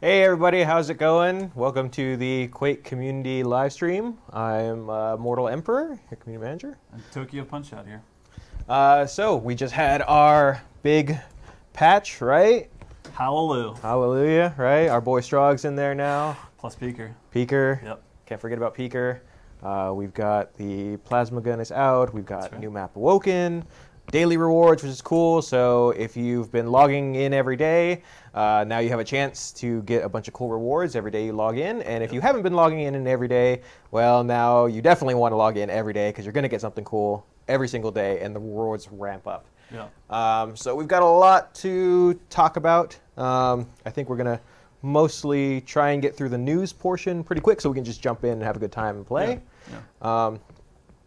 Hey everybody, how's it going? Welcome to the Quake community live stream. I'm Mortal Emperor, your community manager. And Tokyo Punch Out here. So we just had our big patch, right? Hallelujah. Hallelujah, right? Our boy Strog's in there now. Plus Pker. Pker. Yep. Can't forget about Pker. We've got the plasma gun is out. We've got right. new map Awoken. Daily rewards, which is cool. So if you've been logging in every day, now you have a chance to get a bunch of cool rewards every day you log in. And if you haven't been logging in every day, well, now you definitely want to log in every day because you're going to get something cool every single day, and the rewards ramp up. Yeah. So we've got a lot to talk about. I think we're going to mostly try and get through the news portion pretty quick so we can just jump in and have a good time and play. Yeah.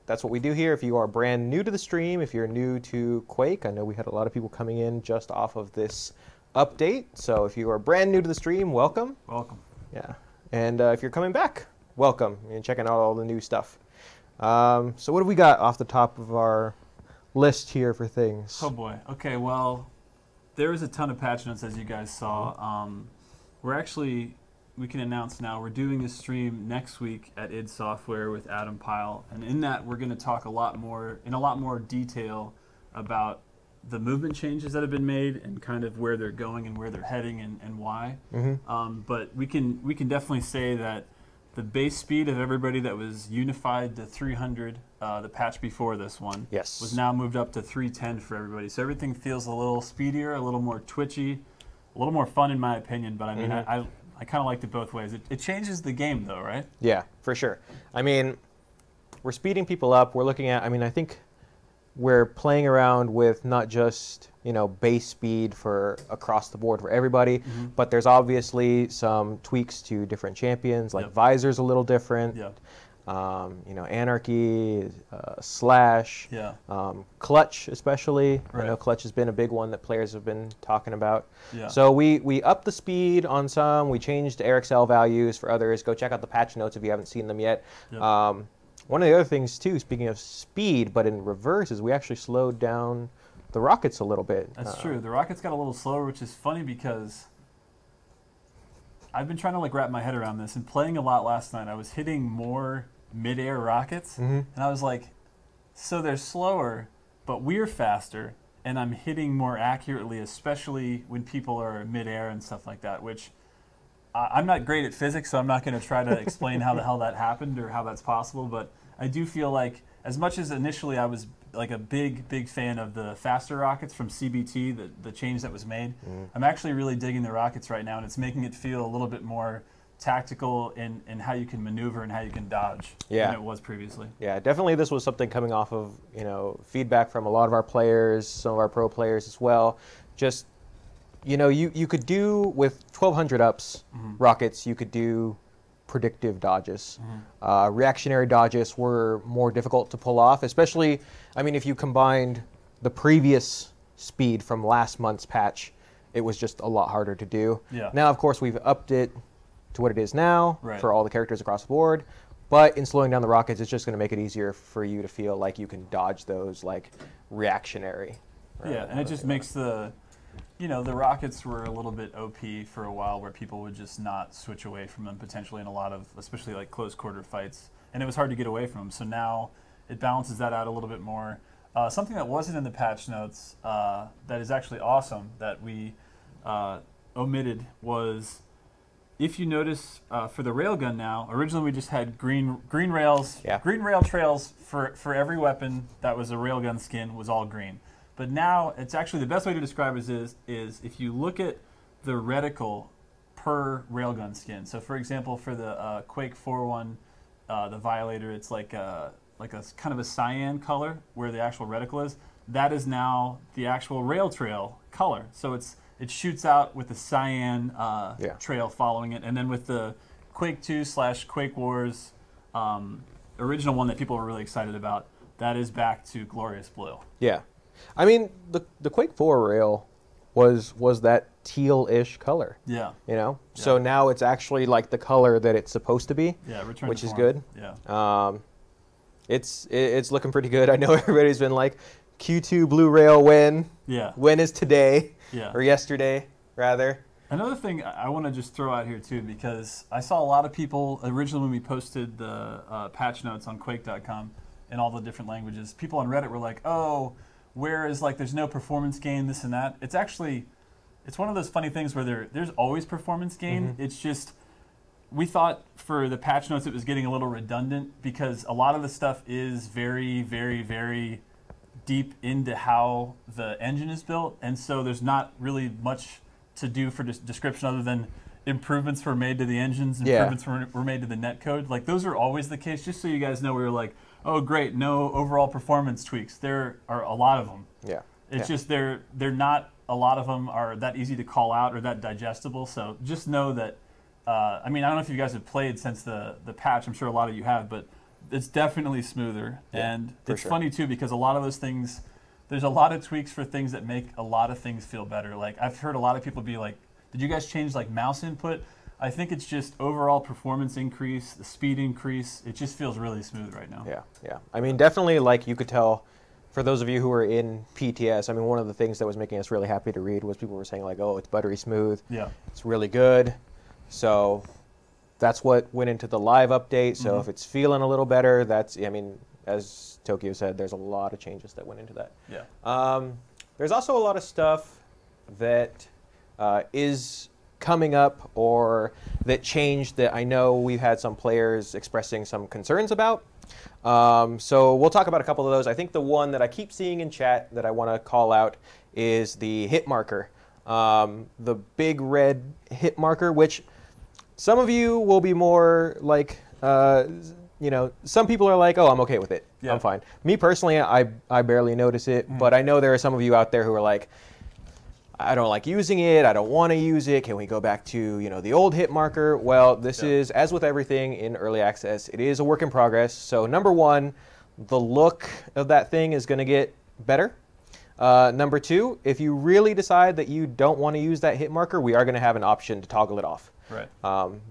That's what we do here. If you are brand new to the stream, if you're new to Quake, I know we had a lot of people coming in just off of this update. So if you are brand new to the stream, welcome. Welcome. Yeah. And if you're coming back, welcome and checking out all the new stuff. So what have we got off the top of our list here for things? Oh boy. Okay, well, there is a ton of patch notes, as you guys saw. We can announce now we're doing a stream next week at id Software with Adam Pyle, and in that we're going to talk in a lot more detail about the movement changes that have been made and kind of where they're going and where they're heading and why. Mm-hmm. But we can definitely say that the base speed of everybody that was unified to 300, the patch before this one, Yes. was now moved up to 310 for everybody. So everything feels a little speedier, a little more twitchy, a little more fun in my opinion. But I mean, I kind of liked it both ways. It changes the game though, right? Yeah, for sure. I mean, we're speeding people up. We're looking at, I think we're playing around with not just, base speed for across the board for everybody, but there's obviously some tweaks to different champions, like Visor's a little different. Yeah. Anarchy, Slash, Clutch especially. Right. I know Clutch has been a big one that players have been talking about. Yeah. So we upped the speed on some. We changed AirXL values for others. Go check out the patch notes if you haven't seen them yet. Yep. One of the other things too, speaking of speed, but in reverse, is we actually slowed down the rockets a little bit. That's true. The rockets got a little slower, which is funny because I've been trying to wrap my head around this, and playing a lot last night, I was hitting more mid-air rockets, and I was like, so they're slower, but we're faster, and I'm hitting more accurately, especially when people are mid-air and stuff like that, which I'm not great at physics, so I'm not going to try to explain how the hell that happened or how that's possible, but I do feel like, as much as initially I was like a big fan of the faster rockets from CBT, the change that was made, I'm actually really digging the rockets right now, and it's making it feel a little bit more tactical in how you can maneuver and how you can dodge than it was previously. Yeah, definitely this was something coming off of feedback from a lot of our players, some of our pro players as well. Just you could do with 1200 ups rockets, you could do predictive dodges. Reactionary dodges were more difficult to pull off, especially, if you combined the previous speed from last month's patch, it was just a lot harder to do. Yeah. Now, of course, we've upped it to what it is now Right. for all the characters across the board, but in slowing down the rockets, it's just going to make it easier for you to feel like you can dodge those reactionary. Yeah, and it just makes the rockets were a little bit OP for a while, where people would just not switch away from them potentially in a lot of, especially close quarter fights, and it was hard to get away from them. So now it balances that out a little bit more. Something that wasn't in the patch notes that is actually awesome that we omitted was, if you notice for the railgun now, originally we just had green rails, green rail trails for every weapon that was a railgun skin was all green. But now it's actually, the best way to describe it is if you look at the reticle per railgun skin. So for example, for the Quake 4.1, the Violator, it's like a kind of a cyan color where the actual reticle is. That is now the actual rail trail color. So it shoots out with the cyan trail following it. And then with the Quake 2/Quake Wars original one that people were really excited about, that is back to glorious blue. Yeah. The Quake 4 rail was that teal-ish color. Yeah. So now it's actually the color that it's supposed to be. Yeah, which is good. Yeah. It's looking pretty good. I know everybody's been like, Q2 blue rail when? Yeah. When is today? Yeah. Or yesterday, rather. Another thing I want to just throw out here too, because I saw a lot of people originally when we posted the patch notes on Quake.com in all the different languages. People on Reddit were like, "Oh, where is like there's no performance gain, this and that." It's actually, it's one of those funny things where there's always performance gain. It's just we thought for the patch notes it was getting a little redundant because a lot of the stuff is very, very, very deep into how the engine is built, and so there's not really much to do for description other than improvements were made to the engines, improvements were made to the netcode. Like those are always the case. Just so you guys know, we were like, oh great, no overall performance tweaks. There are a lot of them. Yeah. It's just they're not a lot of them are that easy to call out or that digestible. So just know that. I mean, I don't know if you guys have played since the patch. I'm sure a lot of you have, but it's definitely smoother. Yeah, and it's funny too because a lot of those things. There's a lot of tweaks for things that make a lot of things feel better. Like I've heard a lot of people be like, did you guys change like mouse input? I think it's just overall performance increase, the speed increase. It just feels really smooth right now. Yeah, yeah. I mean, definitely like you could tell for those of you who were in PTS, I mean, one of the things that was making us really happy to read was people were saying like, oh, it's buttery smooth. Yeah. It's really good. So that's what went into the live update. So if it's feeling a little better, that's, I mean, as Tokyo said, there's a lot of changes that went into that. Yeah. There's also a lot of stuff that is coming up or that changed that I know we've had some players expressing some concerns about. So we'll talk about a couple of those. I think the one that I keep seeing in chat that I want to call out is the Hitmarker. The big red Hitmarker, which some of you will be more like... you know, some people are like, oh, I'm okay with it. Yeah. I'm fine. Me personally, I barely notice it, but I know there are some of you out there who are like, I don't like using it. I don't want to use it. Can we go back to, you know, the old Hitmarker? Well, this is, as with everything in early access, it is a work in progress. So number one, the look of that thing is going to get better. Number two, if you really decide that you don't want to use that Hitmarker, we are going to have an option to toggle it off. Right.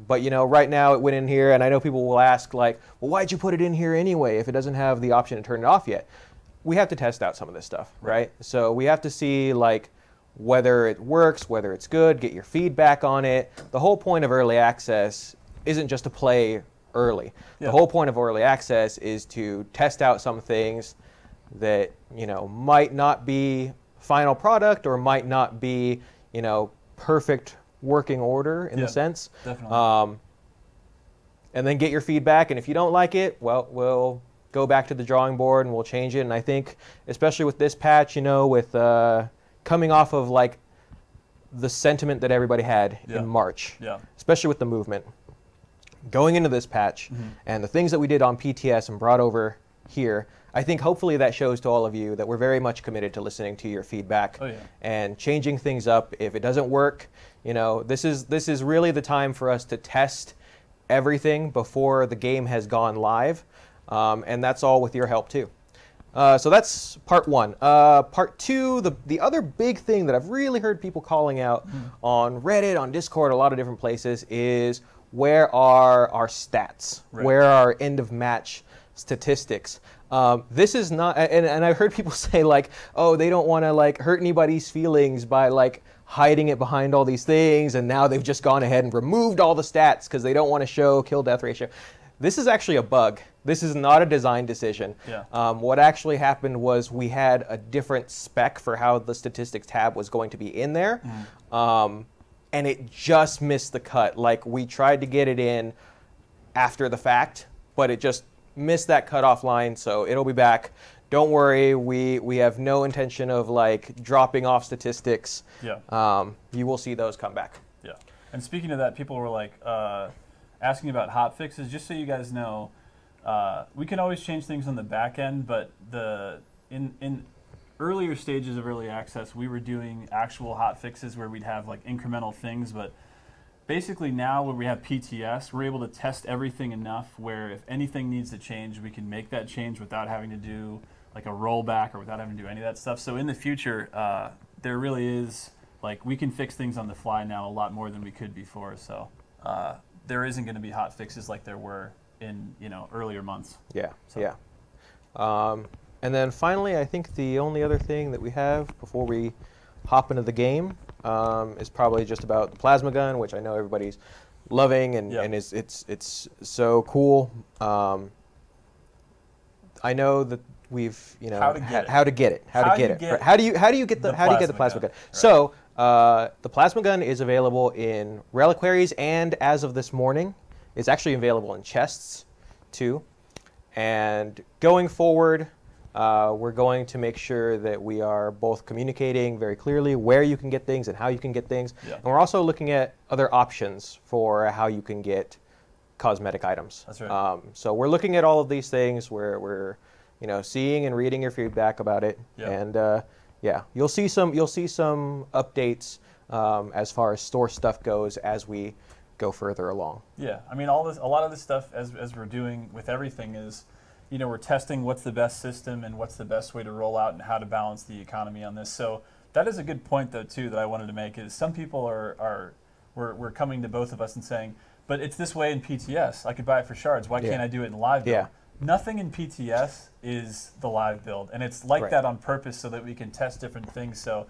But, you know, right now it went in here, and I know people will ask, like, well, why'd you put it in here anyway if it doesn't have the option to turn it off yet? We have to test out some of this stuff, right? So we have to see, like, whether it works, whether it's good, get your feedback on it. The whole point of early access isn't just to play early. The whole point of early access is to test out some things that, you know, might not be final product or might not be, you know, perfect working order in the sense. Definitely. And then get your feedback, and if you don't like it, well, we'll go back to the drawing board and we'll change it. And I think, especially with this patch, you know, with coming off of like the sentiment that everybody had in March, especially with the movement, going into this patch and the things that we did on PTS and brought over here, I think hopefully that shows to all of you that we're very much committed to listening to your feedback and changing things up. If it doesn't work, you know, this is really the time for us to test everything before the game has gone live, and that's all with your help too. So that's part one. Part two, the other big thing that I've really heard people calling out on Reddit, on Discord, a lot of different places is where are our stats? Where are our end of match statistics? This is not, and I've heard people say like, oh, they don't want to like hurt anybody's feelings by like hiding it behind all these things, and now they've just gone ahead and removed all the stats because they don't want to show kill death ratio. This is actually a bug. This is not a design decision. What actually happened was we had a different spec for how the statistics tab was going to be in there, and it just missed the cut. Like we tried to get it in after the fact, but it just missed that cutoff line, so it'll be back. Don't worry, we have no intention of like dropping off statistics. You will see those come back. And speaking of that, people were like asking about hot fixes. Just so you guys know, we can always change things on the back end, but in earlier stages of early access, we were doing actual hot fixes where we'd have like incremental things, but basically now when we have PTS, we're able to test everything enough where if anything needs to change, we can make that change without having to do like a rollback or without having to do any of that stuff. So in the future, there really is, like we can fix things on the fly now a lot more than we could before. So there isn't going to be hot fixes like there were in, you know, earlier months. And then finally, I think the only other thing that we have before we hop into the game is probably just about the plasma gun, which I know everybody's loving and, Yep. and it's so cool. I know that we've How to get it. how to get it. How do you get the plasma gun? Right. So the plasma gun is available in reliquaries, and as of this morning, it's actually available in chests too. And going forward, we're going to make sure that we are both communicating very clearly where you can get things and how you can get things. Yeah. And we're also looking at other options for how you can get cosmetic items. That's right. So we're looking at all of these things. We're seeing and reading your feedback about it. Yeah. And yeah, you'll see some updates as far as store stuff goes as we go further along. Yeah, I mean, a lot of this stuff as we're doing with everything is, we're testing what's the best system and what's the best way to roll out and how to balance the economy on this. So that is a good point though too that I wanted to make is some people we're coming to both of us and saying, but it's this way in PTS. I could buy it for shards. Why can't I do it in live build? Yeah. Nothing in PTS is the live build, and it's like that on purpose so that we can test different things. So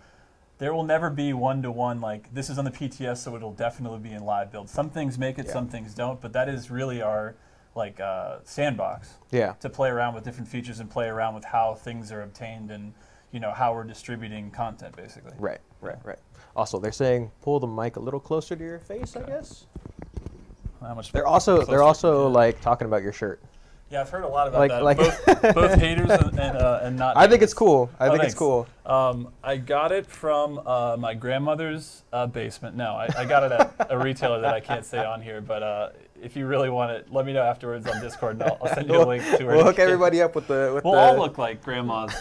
there will never be one-to-one, like this is on the PTS, so it'll definitely be in live build. Some things make it, some things don't, but that is really our sandbox to play around with different features and play around with how things are obtained and how we're distributing content basically. Right. Also, they're saying pull the mic a little closer to your face, I guess. How much They're also like talking about your shirt. Yeah, I've heard a lot about that. Both haters and not. I think it's cool. I think it's cool. I got it from my grandmother's basement. No, I got it at a retailer that I can't say on here. But if you really want it, let me know afterwards on Discord, and I'll send you a link to where. We'll hook everybody up with the. We'll all look like grandma's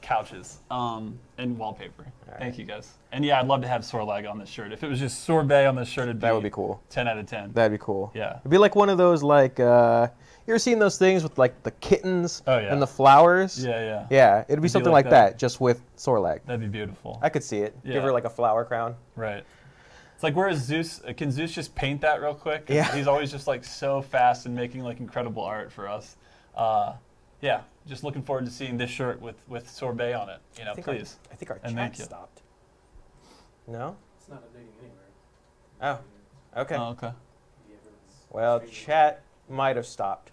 couches and wallpaper. Right. Thank you guys. And yeah, I'd love to have Sorlag on this shirt. If it was just Sorbet on this shirt, that would be cool. 10 out of 10. That'd be cool. Yeah. It'd be like one of those you ever seen those things with like the kittens and the flowers? Yeah. Yeah, it'd be something like that, just with Sorlag. That'd be beautiful. I could see it. Yeah. Give her like a flower crown. Right. It's like, where is Zeus? Can Zeus just paint that real quick? Yeah. He's always just like so fast and making like incredible art for us. Yeah. Just looking forward to seeing this shirt with Sorbet on it. Please. I think our chat stopped. No? It's not updating anywhere. Oh, okay. Oh, okay. Well, chat might have stopped.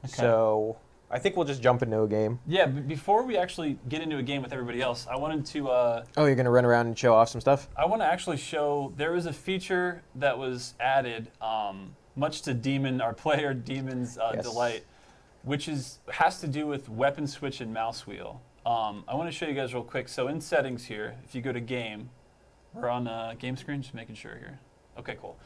Okay. So I think we'll just jump into a game. Yeah, but before we actually get into a game with everybody else, I wanted to... oh, you're going to run around and show off some stuff? I want to actually show... There was a feature that was added, much to our player Demon's delight, which has to do with weapon switch and mouse wheel. I want to show you guys real quick. So in settings here, if you go to game, we're on game screen, just making sure here. Okay, cool.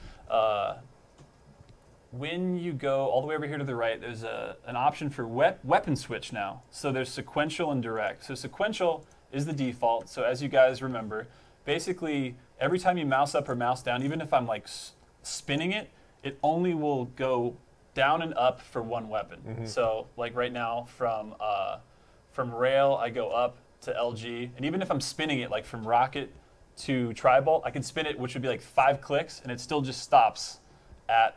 When you go all the way over here to the right, there's an option for weapon switch now. So there's sequential and direct. So sequential is the default. So as you guys remember, basically every time you mouse up or mouse down, even if I'm like spinning it, it only will go down and up for one weapon. Mm-hmm. So like right now from rail, I go up to LG. And even if I'm spinning it like from rocket to tri-bolt, I can spin it, which would be like 5 clicks, and it still just stops at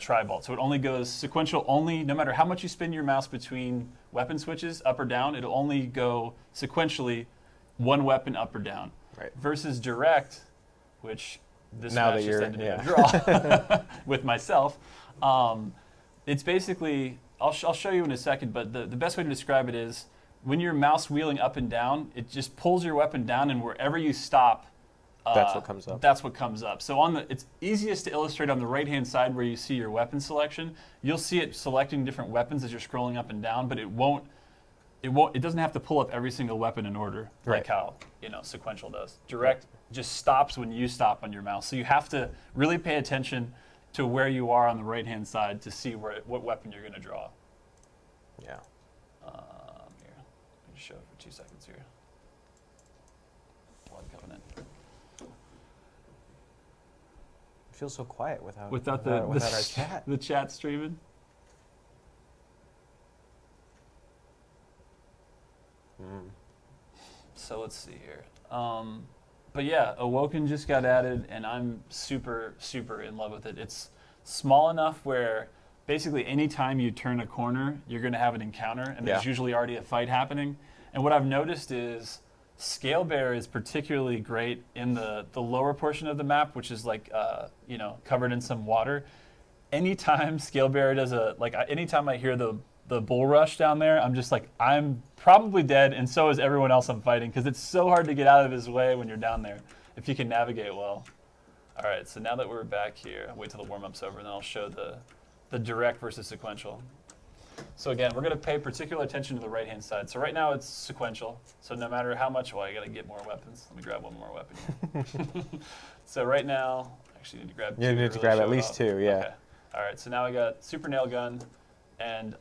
tri-bolt. So it only goes sequential only, no matter how much you spin your mouse between weapon switches, up or down, it'll only go sequentially one weapon up or down. Right. Versus direct, which this now match that just ended in a draw with myself. It's basically, I'll show you in a second, but the best way to describe it is when you're mouse wheeling up and down, it just pulls your weapon down, and wherever you stop, that's what comes up. That's what comes up. So it's easiest to illustrate on the right-hand side where you see your weapon selection. You'll see it selecting different weapons as you're scrolling up and down, but it doesn't have to pull up every single weapon in order like how sequential does. Direct just stops when you stop on your mouse. So you have to really pay attention to where you are on the right-hand side to see what weapon you're going to draw. Yeah. Here, let me show it for 2 seconds here. Blood Covenant. It feels so quiet without our chat. The chat streaming. So let's see here. But yeah, Awoken just got added, and I'm super, super in love with it. It's small enough where basically any time you turn a corner, you're going to have an encounter, and there's usually already a fight happening. And what I've noticed is Scale Bear is particularly great in the lower portion of the map, which is like, you know, covered in some water. Anytime Scale Bear does anytime I hear the bull rush down there, I'm just like, I'm probably dead, and so is everyone else I'm fighting, because it's so hard to get out of his way when you're down there, if you can navigate well. All right, so now that we're back here, I'll wait till the warm-up's over, and then I'll show the direct versus sequential. So again, we're going to pay particular attention to the right-hand side. So right now it's sequential, so no matter how much, well, I got to get more weapons. Let me grab one more weapon here. So right now, actually need to grab two. You need to grab at least two, yeah. Okay. All right, so now I got super nail gun and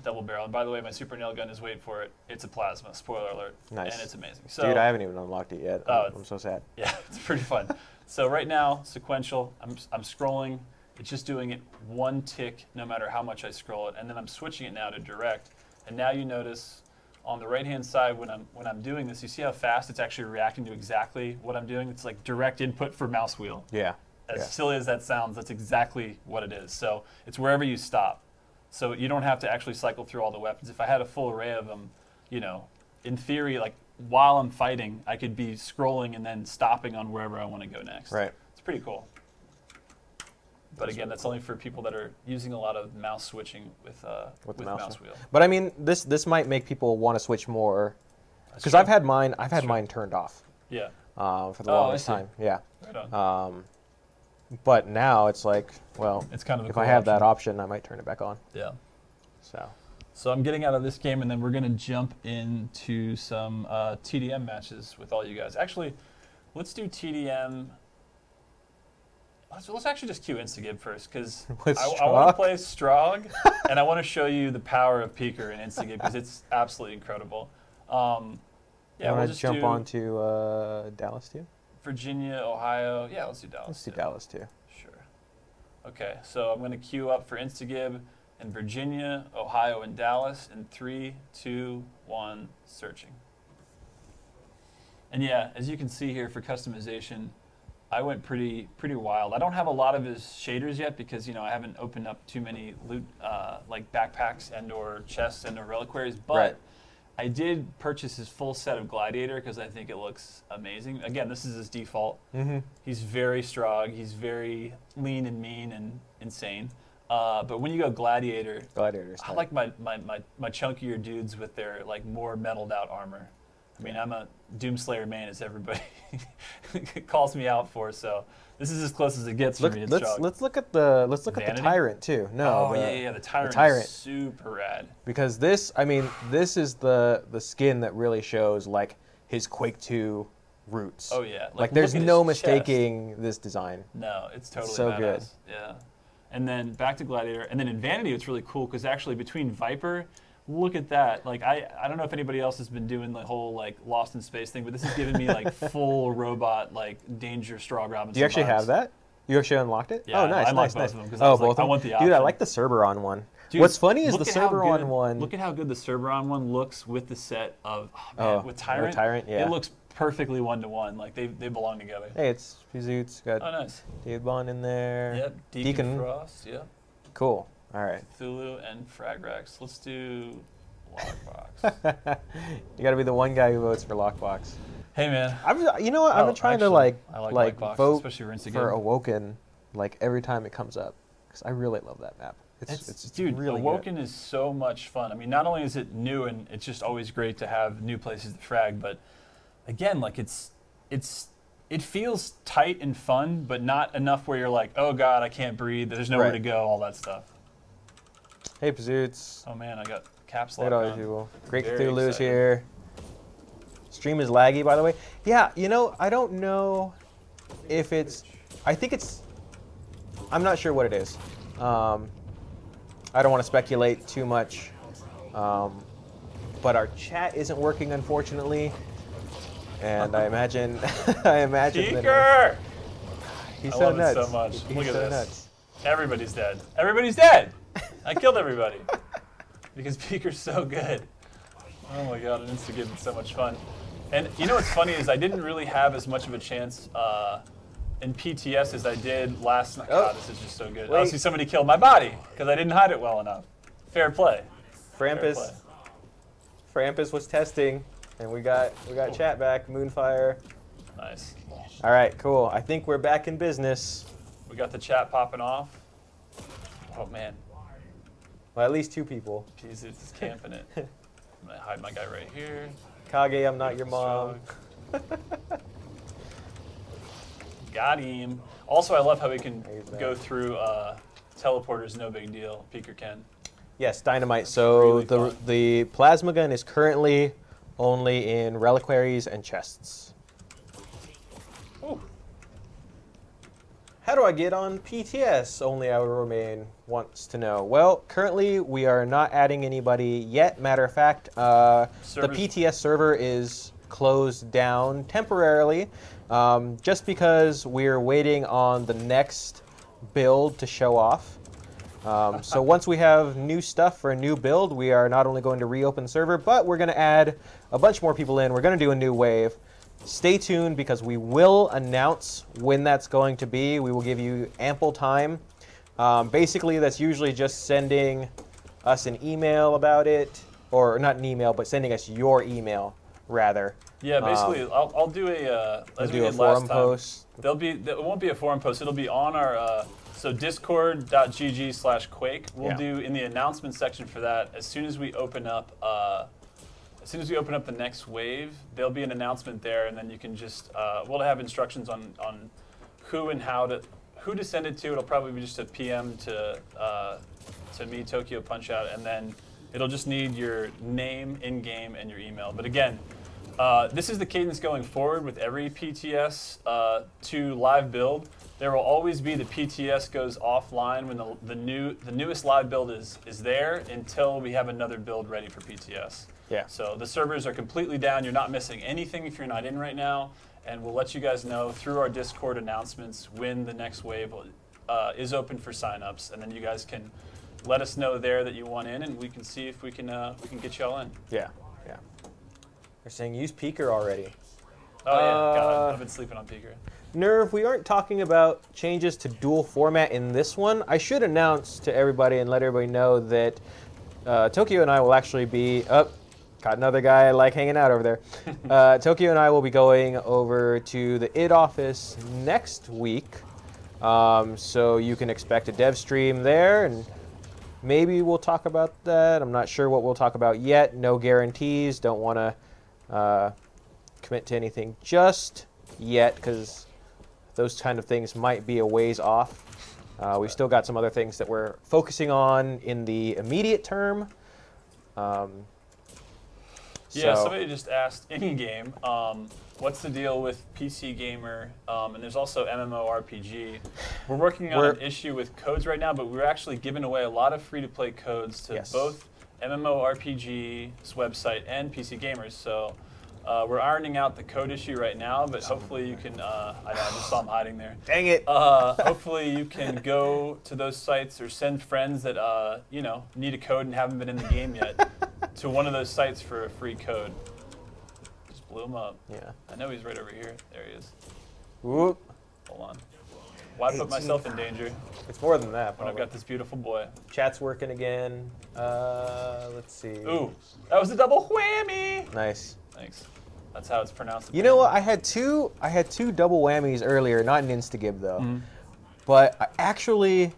double barrel. And by the way, my super nail gun is, wait for it, it's a plasma, spoiler alert. Nice. And it's amazing. So, dude, I haven't even unlocked it yet. I'm so sad. Yeah, it's pretty fun. So right now, sequential, I'm scrolling. It's just doing it one tick no matter how much I scroll it. And then I'm switching it now to direct. And now you notice on the right-hand side when I'm doing this, you see how fast it's actually reacting to exactly what I'm doing? It's like direct input for mouse wheel. Yeah. As silly as that sounds, that's exactly what it is. So it's wherever you stop. So you don't have to actually cycle through all the weapons. If I had a full array of them, you know, in theory, like while I'm fighting, I could be scrolling and then stopping on wherever I want to go next. Right. It's pretty cool. But again, that's only for people that are using a lot of mouse switching with the mouse wheel. But I mean, this might make people want to switch more, because I've had mine turned off. Yeah. For the longest time. Yeah. Right on. But now it's like, well, it's kind of a if cool I have option. that option, I might turn it back on. Yeah. So I'm getting out of this game, and then we're going to jump into some TDM matches with all you guys. Actually, let's do TDM. Let's actually just cue Instagib first, because I want to play Strog, and I want to show you the power of Pker in Instagib, because it's absolutely incredible. Yeah, we'll just jump on to Dallas too? Virginia, Ohio. Yeah, let's do Dallas. Let's do Dallas too. Sure. Okay, so I'm going to queue up for Instagib in Virginia, Ohio, and Dallas in 3, 2, 1, searching. And yeah, as you can see here for customization, I went pretty wild. I don't have a lot of his shaders yet because, you know, I haven't opened up too many loot like backpacks and or chests and or reliquaries, but right. I did purchase his full set of Gladiator because I think it looks amazing. Again, this is his default. Mm-hmm. He's very strong. He's very lean and mean and insane. But when you go Gladiator, I like my chunkier dudes with their like more metalled out armor. I mean, I'm a Doomslayer main, as everybody calls me out for. So this is as close as it gets for me. Let's look at the Tyrant too. No, the Tyrant is super rad. Because this is the skin that really shows like his Quake 2 roots. Oh yeah, like there's no mistaking this design. No, it's totally so badass. Good. Yeah, and then back to Gladiator, and then in Vanity, it's really cool because actually between Viper. Look at that. Like I don't know if anybody else has been doing the whole like Lost in Space thing, but this is giving me like full robot like Danger Strog Robinson. Do you actually vibes. have that? You actually unlocked it? Yeah, Oh, nice, I nice, both nice. of them because I want the option. Dude, I like the Cerberon one. Dude, what's funny is the Cerberon one. Look at how good the Cerberon one looks with the set of with Tyrant. With Tyrant, yeah. It looks perfectly 1-to-1. Like they belong together. Hey, it's Pizoots. Got nice. David Bond in there. Yep. Deacon Frost. Yep. Cool. All right. Cthulhu and Fragrax. Let's do Lockbox. You got to be the one guy who votes for Lockbox. Hey man, you know what? I've been trying to like Lockbox, vote for Awoken like every time it comes up because I really love that map. It's dude, really Awoken good. is so much fun. I mean, not only is it new and it's just always great to have new places to frag, but again, like it feels tight and fun, but not enough where you're like, oh god, I can't breathe. There's nowhere to go. All that stuff. Hey Pizoots. Oh man, I got caps lock on. Great Cthulhu's here. Stream is laggy, by the way. Yeah, you know, I don't know if it's. I think it's. I'm not sure what it is. I don't want to speculate too much. But our chat isn't working, unfortunately. And I imagine. Pker! He's I so love nuts. it so much. He's Look at so this. Nuts. Everybody's dead. Everybody's dead! I killed everybody. Because Pker's so good. Oh my god, and Instagib is so much fun. And you know what's funny is I didn't really have as much of a chance in PTS as I did last night. God, this is just so good. Oh, see, somebody killed my body because I didn't hide it well enough. Fair play. Frampus was testing. And we got chat back, Moonfire. Nice. All right, cool. I think we're back in business. We got the chat popping off. Oh man. Well, at least 2 people. Jeez, it's camping it. I'm gonna hide my guy right here. Kage, I'm not your mom. Got him. Also, I love how we can go through teleporters, no big deal. Pker can. Yes, dynamite. So really the plasma gun is currently only in reliquaries and chests. Ooh. How do I get on PTS? Only I will remain wants to know. Well, currently we are not adding anybody yet. Matter of fact, the PTS server is closed down temporarily, just because we're waiting on the next build to show off. So once we have new stuff for a new build, we are not only going to reopen the server, but we're going to add a bunch more people in. We're going to do a new wave. Stay tuned because we will announce when that's going to be. We will give you ample time. Basically, that's usually just sending us an email about it, or not an email, but sending us your email rather. Yeah, basically, I'll do a as we did forum last time. post. It won't be a forum post. It'll be on our so discord.gg/Quake. We'll do in the announcement section for that. As soon as we open up the next wave, there'll be an announcement there, and then you can just we'll have instructions on who and who to send it to. It'll probably be just a PM to me, Tokyo Punch-Out, and then it'll just need your name in game and your email. But again, this is the cadence going forward with every PTS to live build. There will always be the PTS goes offline when the newest live build is there until we have another build ready for PTS. Yeah. So the servers are completely down. You're not missing anything if you're not in right now, and we'll let you guys know through our Discord announcements when the next wave is open for signups, and then you guys can let us know there that you want in, and we can see if we can get you all in. Yeah, yeah. They're saying use Pker already. Oh yeah, God, I've been sleeping on Pker. Nerve, we aren't talking about changes to dual format in this one. I should announce to everybody and let everybody know that Tokyo and I will actually be up. Got another guy like hanging out over there. Tokyo and I will be going over to the id office next week, so you can expect a dev stream there, and maybe we'll talk about that. I'm not sure what we'll talk about yet. No guarantees. Don't want to commit to anything just yet because those kind of things might be a ways off. We've still got some other things that we're focusing on in the immediate term. Yeah, somebody just asked in game, what's the deal with PC Gamer? And there's also MMORPG. We're working on an issue with codes right now, but we're actually giving away a lot of free-to-play codes to both MMORPG's website and PC Gamers. So we're ironing out the code issue right now, but hopefully you can, I just saw him hiding there. Dang it. Hopefully you can go to those sites or send friends that, need a code and haven't been in the game yet to one of those sites for a free code. Just blew him up. Yeah. I know he's right over here. There he is. Whoop. Hold on. Why put myself in danger It's more than that, when I've got this beautiful boy? Chat's working again. Let's see. Ooh, that was a double whammy. Nice. Thanks. That's how it's pronounced. You know what? I had two double whammies earlier, not in Instagib though. But I actually,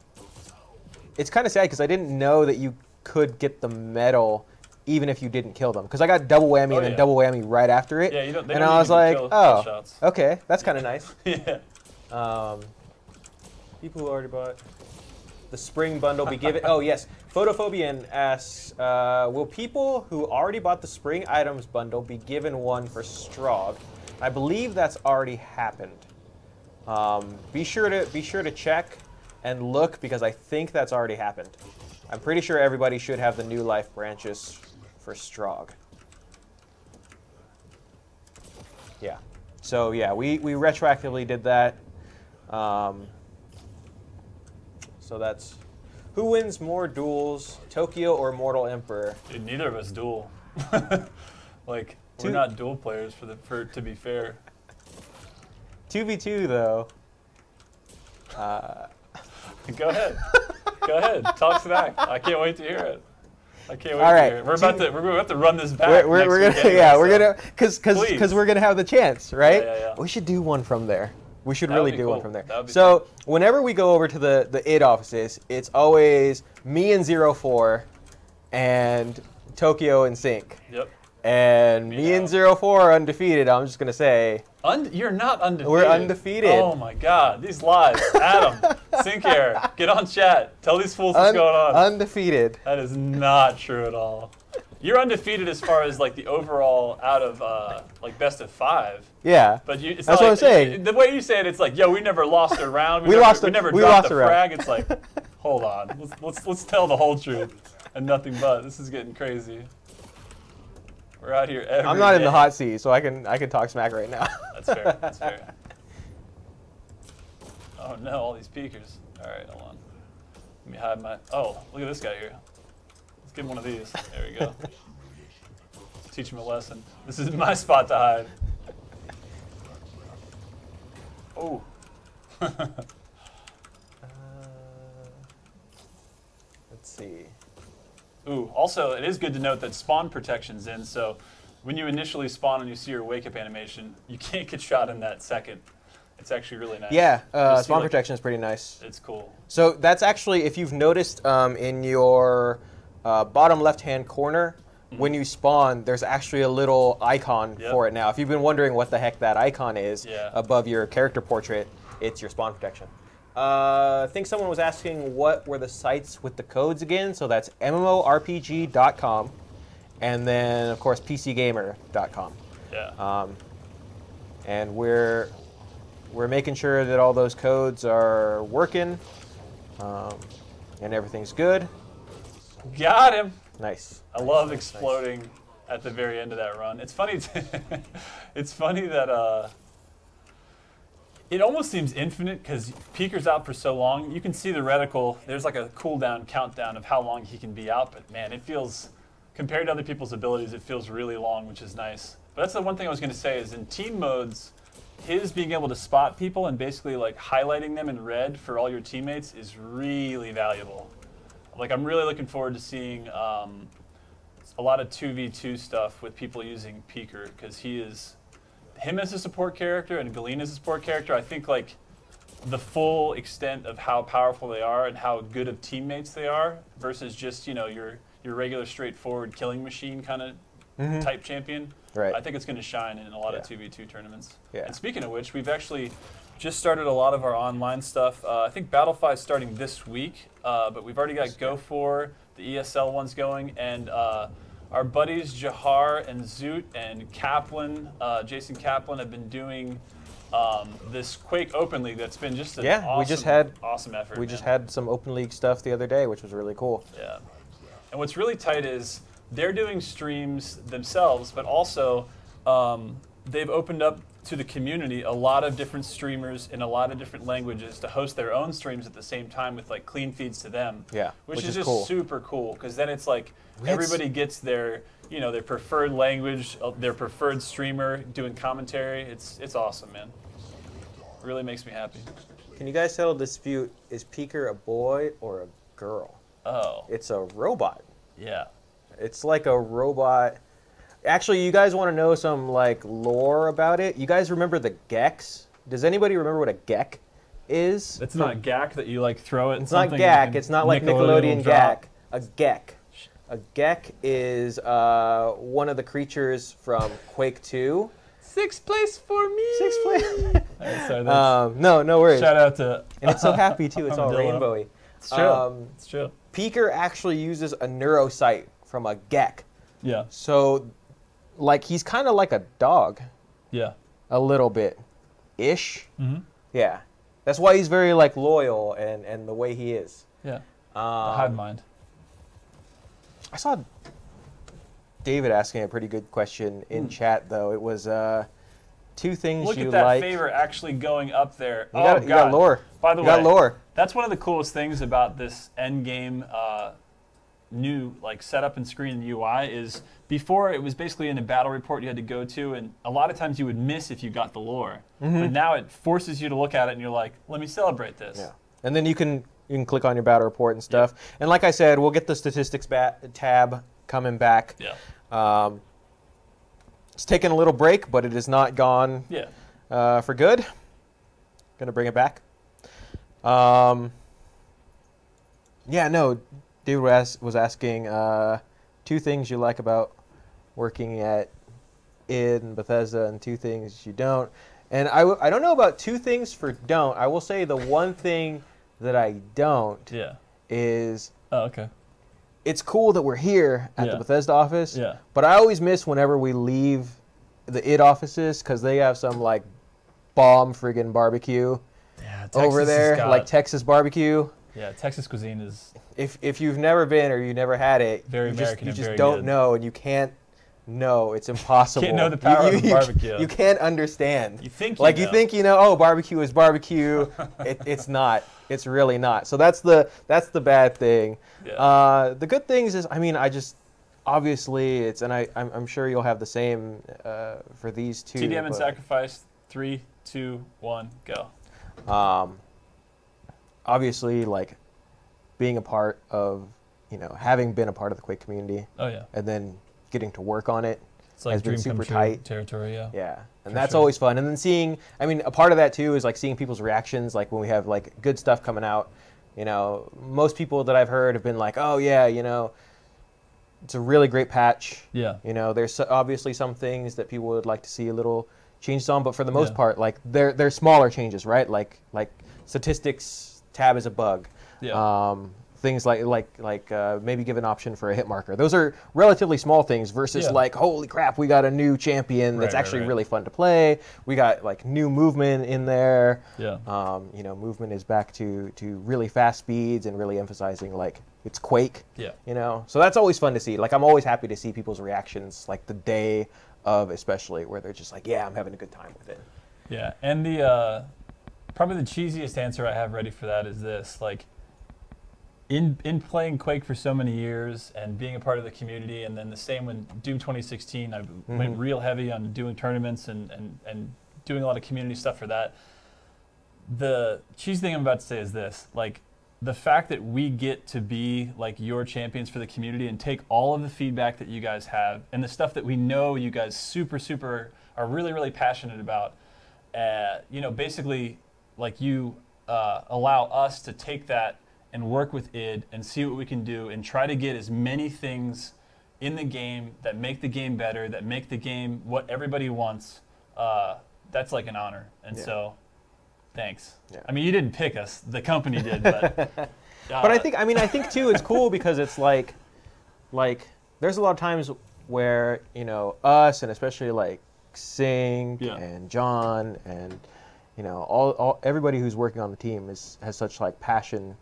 it's kind of sad because I didn't know that you could get the medal even if you didn't kill them. Because I got double whammy and then double whammy right after it. Yeah, you don't. They and don't I was like, kill oh, shots. okay, that's kind of nice. Yeah. People who already bought the spring bundle be given. Oh yes, Photophobian asks, will people who already bought the spring items bundle be given one for Strogg? I believe that's already happened. Be sure to check and look because I think that's already happened. I'm pretty sure everybody should have the new life branches for Strogg. Yeah. So yeah, we retroactively did that. So that's who wins more duels, Tokyo or Mortal Emperor? Dude, neither of us duel. Like we're not duel players to be fair. 2v2 though. Go ahead. Go ahead. Talk smack. I can't wait to hear it. I can't wait. All right. We're about to run this back. We're next gonna week we're anyway, gonna because we're gonna have the chance, right? Yeah. We should do one from there. We should That really would be do one cool. from there. That would be So whenever we go over to the id offices, it's always me and 04 and Tokyo and Sync. Yep. And me and 04 are undefeated. I'm just gonna say. You're not undefeated. We're undefeated. Oh my God, these lies. Adam, Pker, get on chat. Tell these fools what's going on. Undefeated. That is not true at all. You're undefeated as far as like the overall out of like best of 5. Yeah. But it's That's not what I'm saying. The way you say it, it's like, yo, we never lost a round. We never dropped lost a a round. frag. It's like, hold on, let's tell the whole truth and nothing but. This is getting crazy. We're out here every I'm not in day. the hot seat, so I can talk smack right now. That's fair. That's fair. Oh no, all these Pkers. All right, hold on. Let me hide my. Oh, look at this guy here. Let's give him one of these. There we go. Teach him a lesson. This is my spot to hide. Oh. Let's see. Ooh, also, it is good to note that spawn protection's in, so when you initially spawn and you see your wake-up animation, you can't get shot in that second. It's actually really nice. Yeah, You'll see, spawn like, protection is pretty nice. It's cool. So that's actually, if you've noticed in your bottom left-hand corner, when you spawn, there's actually a little icon for it now. If you've been wondering what the heck that icon is above your character portrait, it's your spawn protection. I think someone was asking what were the sites with the codes again. So that's mmorpg.com and then, of course, pcgamer.com. Yeah. And we're making sure that all those codes are working and everything's good. Got him. Nice. I love exploding at the very end of that run. It's funny. It's funny that it almost seems infinite because Pker's out for so long. You can see the reticle. There's like a cooldown countdown of how long he can be out. But man, it feels, compared to other people's abilities, it feels really long, which is nice. But that's the one thing I was going to say is in team modes, his being able to spot people and basically like highlighting them in red for all your teammates is really valuable. Like I'm really looking forward to seeing a lot of 2v2 stuff with people using Pker because him as a support character and Galena as a support character, I think like the full extent of how powerful they are and how good of teammates they are versus just, you know, your regular straightforward killing machine kind of type champion. Right. I think it's going to shine in a lot of 2v2 tournaments. Yeah. And speaking of which, we've actually just started a lot of our online stuff. I think Battle 5 is starting this week, but we've already got Go 4, the ESL one's going, and our buddies Jahar and Zoot and Kaplan, Jason Kaplan, have been doing this Quake Open League that's been just an awesome effort. We just had some Open League stuff the other day, which was really cool. Yeah. And what's really tight is they're doing streams themselves, but also they've opened up to the community a lot of different streamers in a lot of different languages to host their own streams at the same time with like clean feeds to them. Yeah, which is just cool. Super cool because then it's like everybody gets their their preferred language, their preferred streamer doing commentary. It's awesome, man. It really makes me happy. Can you guys settle a dispute? Is Pker a boy or a girl? Oh. It's a robot. Yeah. It's like a robot. Actually, you guys want to know some like lore about it? You guys remember the Geks? Does anybody remember what a Gek is? It's not Gak that you like throw it. It's not Gak. It's not like Nickelodeon Gak. A Gek. A Gek is one of the creatures from Quake 2. Sixth place for me. Sixth place. Right, sorry, no worries. Shout out to. And it's so happy too. It's all Armadillo. rainbowy. It's true. It's true. Pker actually uses a neurocyte from a Gek. Yeah. So, like, he's kind of like a dog. Yeah. A little bit. Ish. Mm-hmm. Yeah. That's why he's very, like, loyal and the way he is. Yeah. The hive mind. I saw David asking a pretty good question in chat, though. It was two things Look you at that like. favor actually going up there. You got lore. By the way, got lore. That's one of the coolest things about this end game new like setup and screen and UI is before it was basically in a battle report you had to go to, and a lot of times you would miss if you got the lore. But now it forces you to look at it and you're like, let me celebrate this. Yeah. And then you can You can click on your battle report and stuff. Yeah. And like I said, we'll get the statistics tab coming back. Yeah. It's taken a little break, but it is not gone for good. Gonna bring it back. Yeah, no, dude was asking 2 things you like about working at id and Bethesda and 2 things you don't. And I don't know about 2 things for don't. I will say the one thing that I don't is it's cool that we're here at the Bethesda office, but I always miss whenever we leave the id offices because they have some like bomb friggin' barbecue over there, like Texas barbecue. Yeah, Texas cuisine is... If you've never been or you never had it, very American you just very don't good. know, and you can't know. It's impossible. You can't know the power of barbecue. You can't understand. You think you think you know. Oh, barbecue is barbecue. It's not. It's really not. So that's the bad thing. Yeah. The good things is, I mean, obviously it's, and I'm sure you'll have the same for these 2. TDM and sacrifice. 3, 2, 1, go. Obviously, like being a part of, having been a part of the Quake community. Oh yeah. And then getting to work on it. It's like has been super tight territory, yeah. Yeah, and that's always fun. And then seeing, I mean, a part of that too is like seeing people's reactions, like when we have like good stuff coming out. Most people that I've heard have been like, oh yeah, it's a really great patch. Yeah. There's obviously some things that people would like to see a little changes on, but for the most part, like they're smaller changes, right? Like statistics tab is a bug. Yeah. Things like maybe give an option for a hit marker. Those are relatively small things versus like, holy crap, we got a new champion that's actually really fun to play. We got like new movement in there. Yeah. Movement is back to really fast speeds and really emphasizing like it's Quake. Yeah. So that's always fun to see. Like I'm always happy to see people's reactions like the day of, especially where they're just like, yeah, I'm having a good time with it. Yeah. And the probably the cheesiest answer I have ready for that is this, like, in playing Quake for so many years and being a part of the community, and then the same when Doom 2016, I went real heavy on doing tournaments and doing a lot of community stuff for that. The cheesy thing I'm about to say is this, like, the fact that we get to be like your champions for the community and take all of the feedback that you guys have and the stuff that we know you guys super are really passionate about, basically like you allow us to take that and work with id and see what we can do and try to get as many things in the game that make the game better, that make the game what everybody wants. That's like an honor. And so thanks. Yeah. I mean, you didn't pick us, the company did, but but I think too it's cool because it's like there's a lot of times where, us and especially like Sing and John and all everybody who's working on the team has such like passion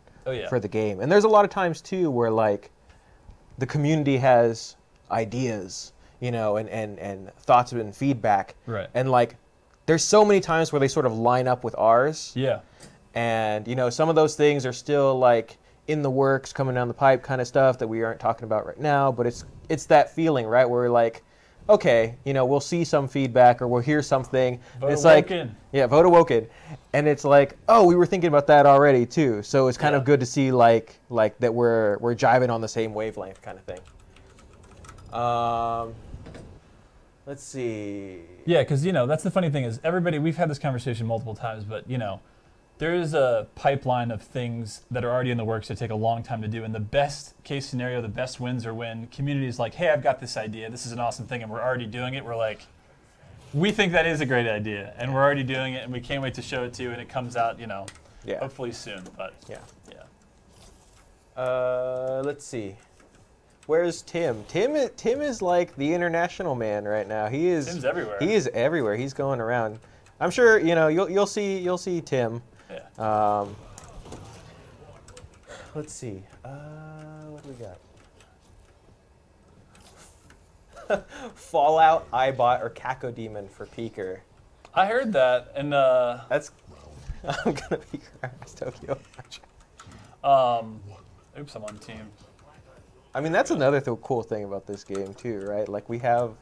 for the game. And there's a lot of times too where like the community has ideas, and thoughts and feedback. Right. And like there's so many times where they sort of line up with ours. Yeah. And some of those things are still like in the works, coming down the pipe kind of stuff that we aren't talking about right now, but it's that feeling, right, where we're like, okay, we'll see some feedback or we'll hear something. It's like, vote awoken. And it's like, oh, we were thinking about that already too. So it's kind of good to see like that we're jiving on the same wavelength kind of thing. Let's see. Yeah, because that's the funny thing is we've had this conversation multiple times, but there is a pipeline of things that are already in the works that take a long time to do. And the best case scenario, the best wins are when community is like, hey, I've got this idea. This is an awesome thing. And we're already doing it. We're like, we think that is a great idea. And we're already doing it. And we can't wait to show it to you. And it comes out, hopefully soon. But let's see. Where's Tim? Tim is like the international man right now. Tim's everywhere. He is everywhere. He's going around. I'm sure you'll see Tim. Yeah. Let's see. What do we got? Fallout, iBot, or Caco Demon for Pker. I heard that, and that's. I'm gonna be Tokyo. Oops, I'm on the team. I mean, that's another cool thing about this game too, right? Like we have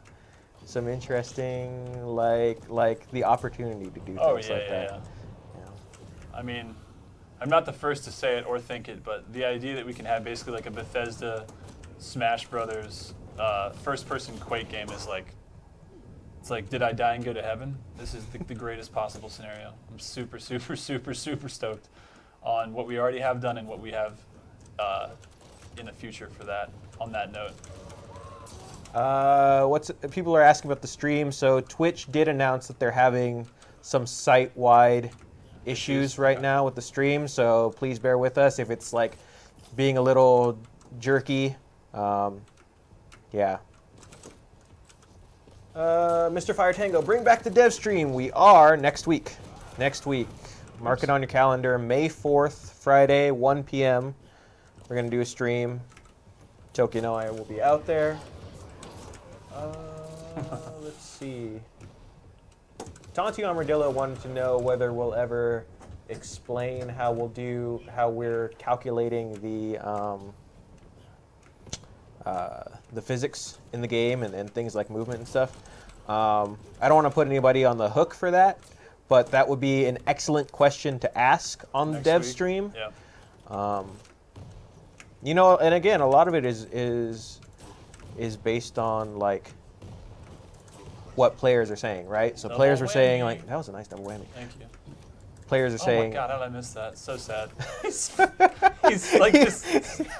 some interesting, like the opportunity to do things like that. Yeah. I mean, I'm not the first to say it or think it, but the idea that we can have basically like a Bethesda, Smash Brothers, first-person Quake game is like, it's like, did I die and go to heaven? This is the greatest possible scenario. I'm super, super, super, super stoked on what we already have done and what we have in the future for that. On that note. People are asking about the stream. So Twitch did announce that they're having some site-wide issues right now with the stream. So please bear with us if it's like being a little jerky. Yeah. Mr. Fire Tango, bring back the dev stream. We are next week. Next week. Mark it on your calendar. May 4th, Friday, 1 p.m. We're going to do a stream. Tokyo and I will be out there. Let's see. Tonti Armadillo wanted to know whether we'll ever explain how we're calculating the physics in the game and things like movement and stuff. I don't want to put anybody on the hook for that, but that would be an excellent question to ask on the dev stream. Yeah. You know, and again, a lot of it is based on like what players are saying, right? So players are saying like, that was a nice double whammy. Thank you. Players are saying, oh my god, how did I miss that? So sad. He's like just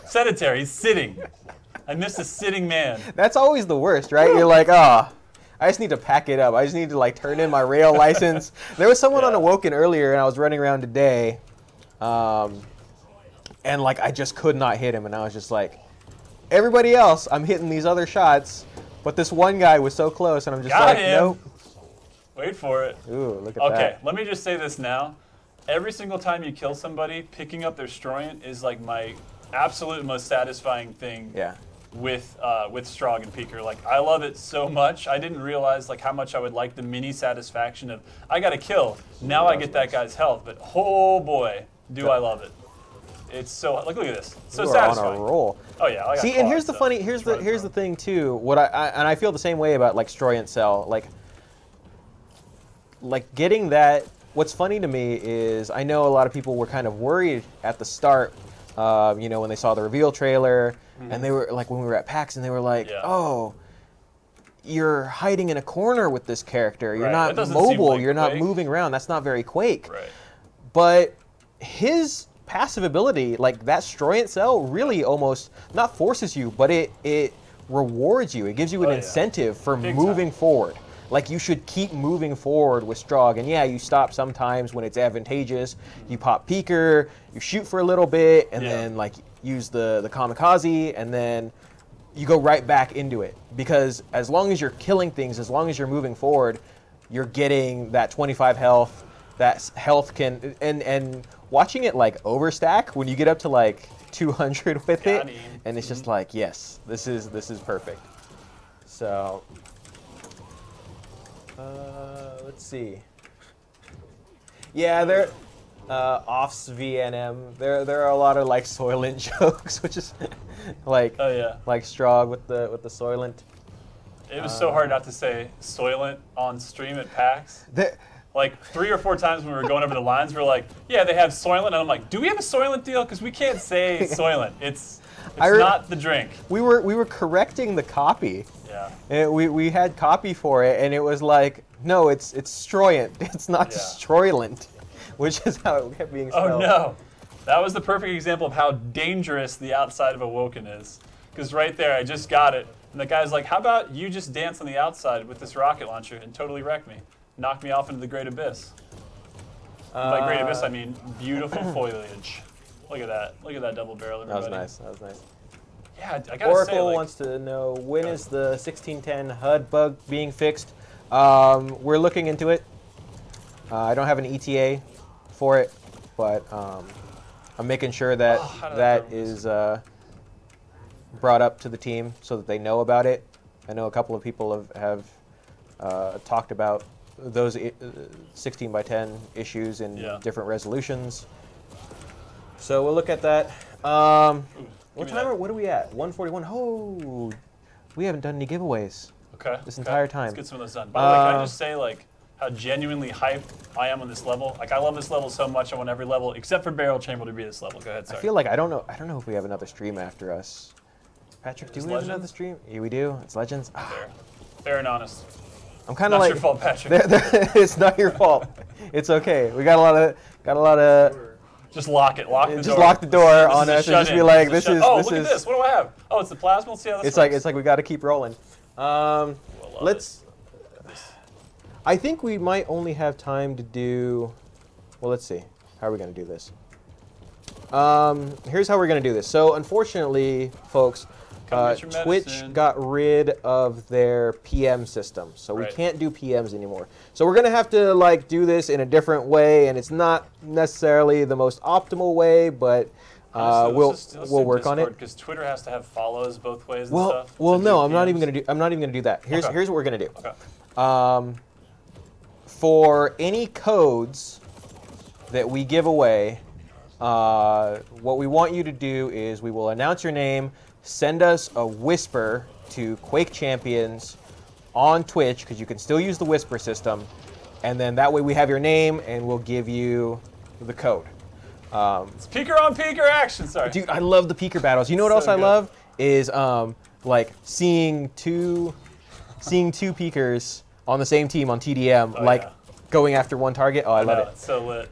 sedentary. He's sitting. I missed a sitting man. That's always the worst, right? You're like, I just need to pack it up. I just need to like turn in my rail license. There was someone on Awoken earlier, and I was running around today, and like I just could not hit him, and I was just like, everybody else, I'm hitting these other shots, but this one guy was so close, and I'm just like, nope. Wait for it. Ooh, look at that. Okay, let me just say this now. Every single time you kill somebody, picking up their Stroyant is like my absolute most satisfying thing. Yeah. With Strog and Pker. Like, I love it so much. I didn't realize like how much I would like the mini satisfaction of, I got a kill. Now I get that guy's health. But oh boy, do I love it. It's so, like, look at this. So satisfying. On a roll. Oh yeah. See, and here's the funny, here's the thing too. What I feel the same way about like Stroyant Cell. Like getting that. What's funny to me is I know a lot of people were kind of worried at the start. You know, when they saw the reveal trailer, and they were like, when we were at PAX, and they were like, "Oh, you're hiding in a corner with this character. You're not mobile. Like you're not moving around. That's not very Quake." Right. But his passive ability, like that Stroyant Cell, really almost not forces you, but it rewards you. It gives you an incentive for moving forward. Like, you should keep moving forward with Strog. And yeah, you stop sometimes when it's advantageous. You pop Pker, you shoot for a little bit, and then like use the kamikaze, and then you go right back into it. Because as long as you're killing things, as long as you're moving forward, you're getting that 25 health. That health can, and watching it like overstack when you get up to like 200 with it, and it's just like, yes, this is perfect. So. Let's see. Yeah, there, offs VNM. There are a lot of like Soylent jokes, which is like like Strog with the Soylent. It was so hard not to say Soylent on stream at PAX. Like 3 or 4 times when we were going over the lines, we were like, yeah, they have Soylent, and I'm like, do we have a Soylent deal? Because we can't say Soylent. It's not the drink. We were correcting the copy. Yeah. And we had copy for it, and it was like, no, it's Stroyant. It's not Stroylant, which is how it kept being spelled. Oh no, that was the perfect example of how dangerous the outside of Awoken is. Because right there, I just got it, and the guy's like, how about you just dance on the outside with this rocket launcher and totally wreck me, knock me off into the Great Abyss. By Great Abyss, I mean beautiful foliage. Look at that. Look at that double barrel, everybody. That was nice. That was nice. Yeah, I gotta Oracle say, like, wants to know, when is the 1610 HUD bug being fixed? We're looking into it. I don't have an ETA for it, but I'm making sure that that is brought up to the team so that they know about it. I know a couple of people have talked about those 16:10 issues in different resolutions. So we'll look at that. What are we at? 141. Oh, we haven't done any giveaways. Okay. This entire time. Let's get some of those done. By the way, can I just say, like, how genuinely hyped I am on this level. Like, I love this level so much. I want every level except for Barrel Chamber to be this level. Go ahead, sorry. I feel like I don't know if we have another stream after us. Patrick, do we have another stream? Yeah, we do. It's Legends. Fair. Fair and honest. I'm kind of Not like your fault, Patrick. it's not your fault. It's okay. We got a lot of. Just lock it. Lock the door. Just lock the door on us and just be like, this is. Oh, look at this. What do I have? Oh, it's the plasma. Let's see how this works. It's like we got to keep rolling. Let's. I think we might only have time to do. Well, let's see. How are we going to do this? Here's how we're going to do this. So, unfortunately, folks, Twitch got rid of their PM system, so we can't do PMs anymore. So we're gonna have to like do this in a different way, and it's not necessarily the most optimal way, but we'll work on it. Because Twitter has to have follows both ways. Well, and stuff well, no, I'm not even gonna do that. Here's what we're gonna do. Okay. For any codes that we give away, what we want you to do is we will announce your name. Send us a whisper to Quake Champions on Twitch, because you can still use the whisper system, and then that way we have your name and we'll give you the code. It's Pker on Pker action. Sorry, dude, I love the Pker battles. You know what else I love is like seeing two Pkers on the same team on TDM, going after one target. Oh, I love it. It's so lit.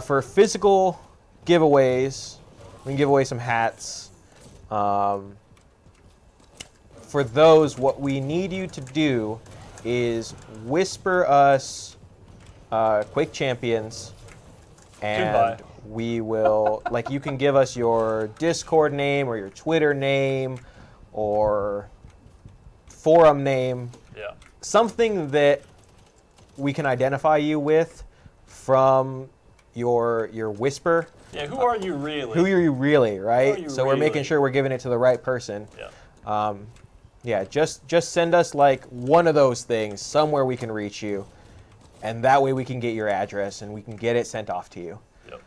For physical giveaways, we can give away some hats. For those, what we need you to do is whisper us Quake Champions, and we will, like, you can give us your Discord name or your Twitter name or forum name, something that we can identify you with from your whisper. Yeah, who are you really? Who are you really, right? So we're really? making sure we're giving it to the right person. Yeah. Yeah, just send us like one of those things somewhere we can reach you, and that way we can get your address and we can get it sent off to you. Yep.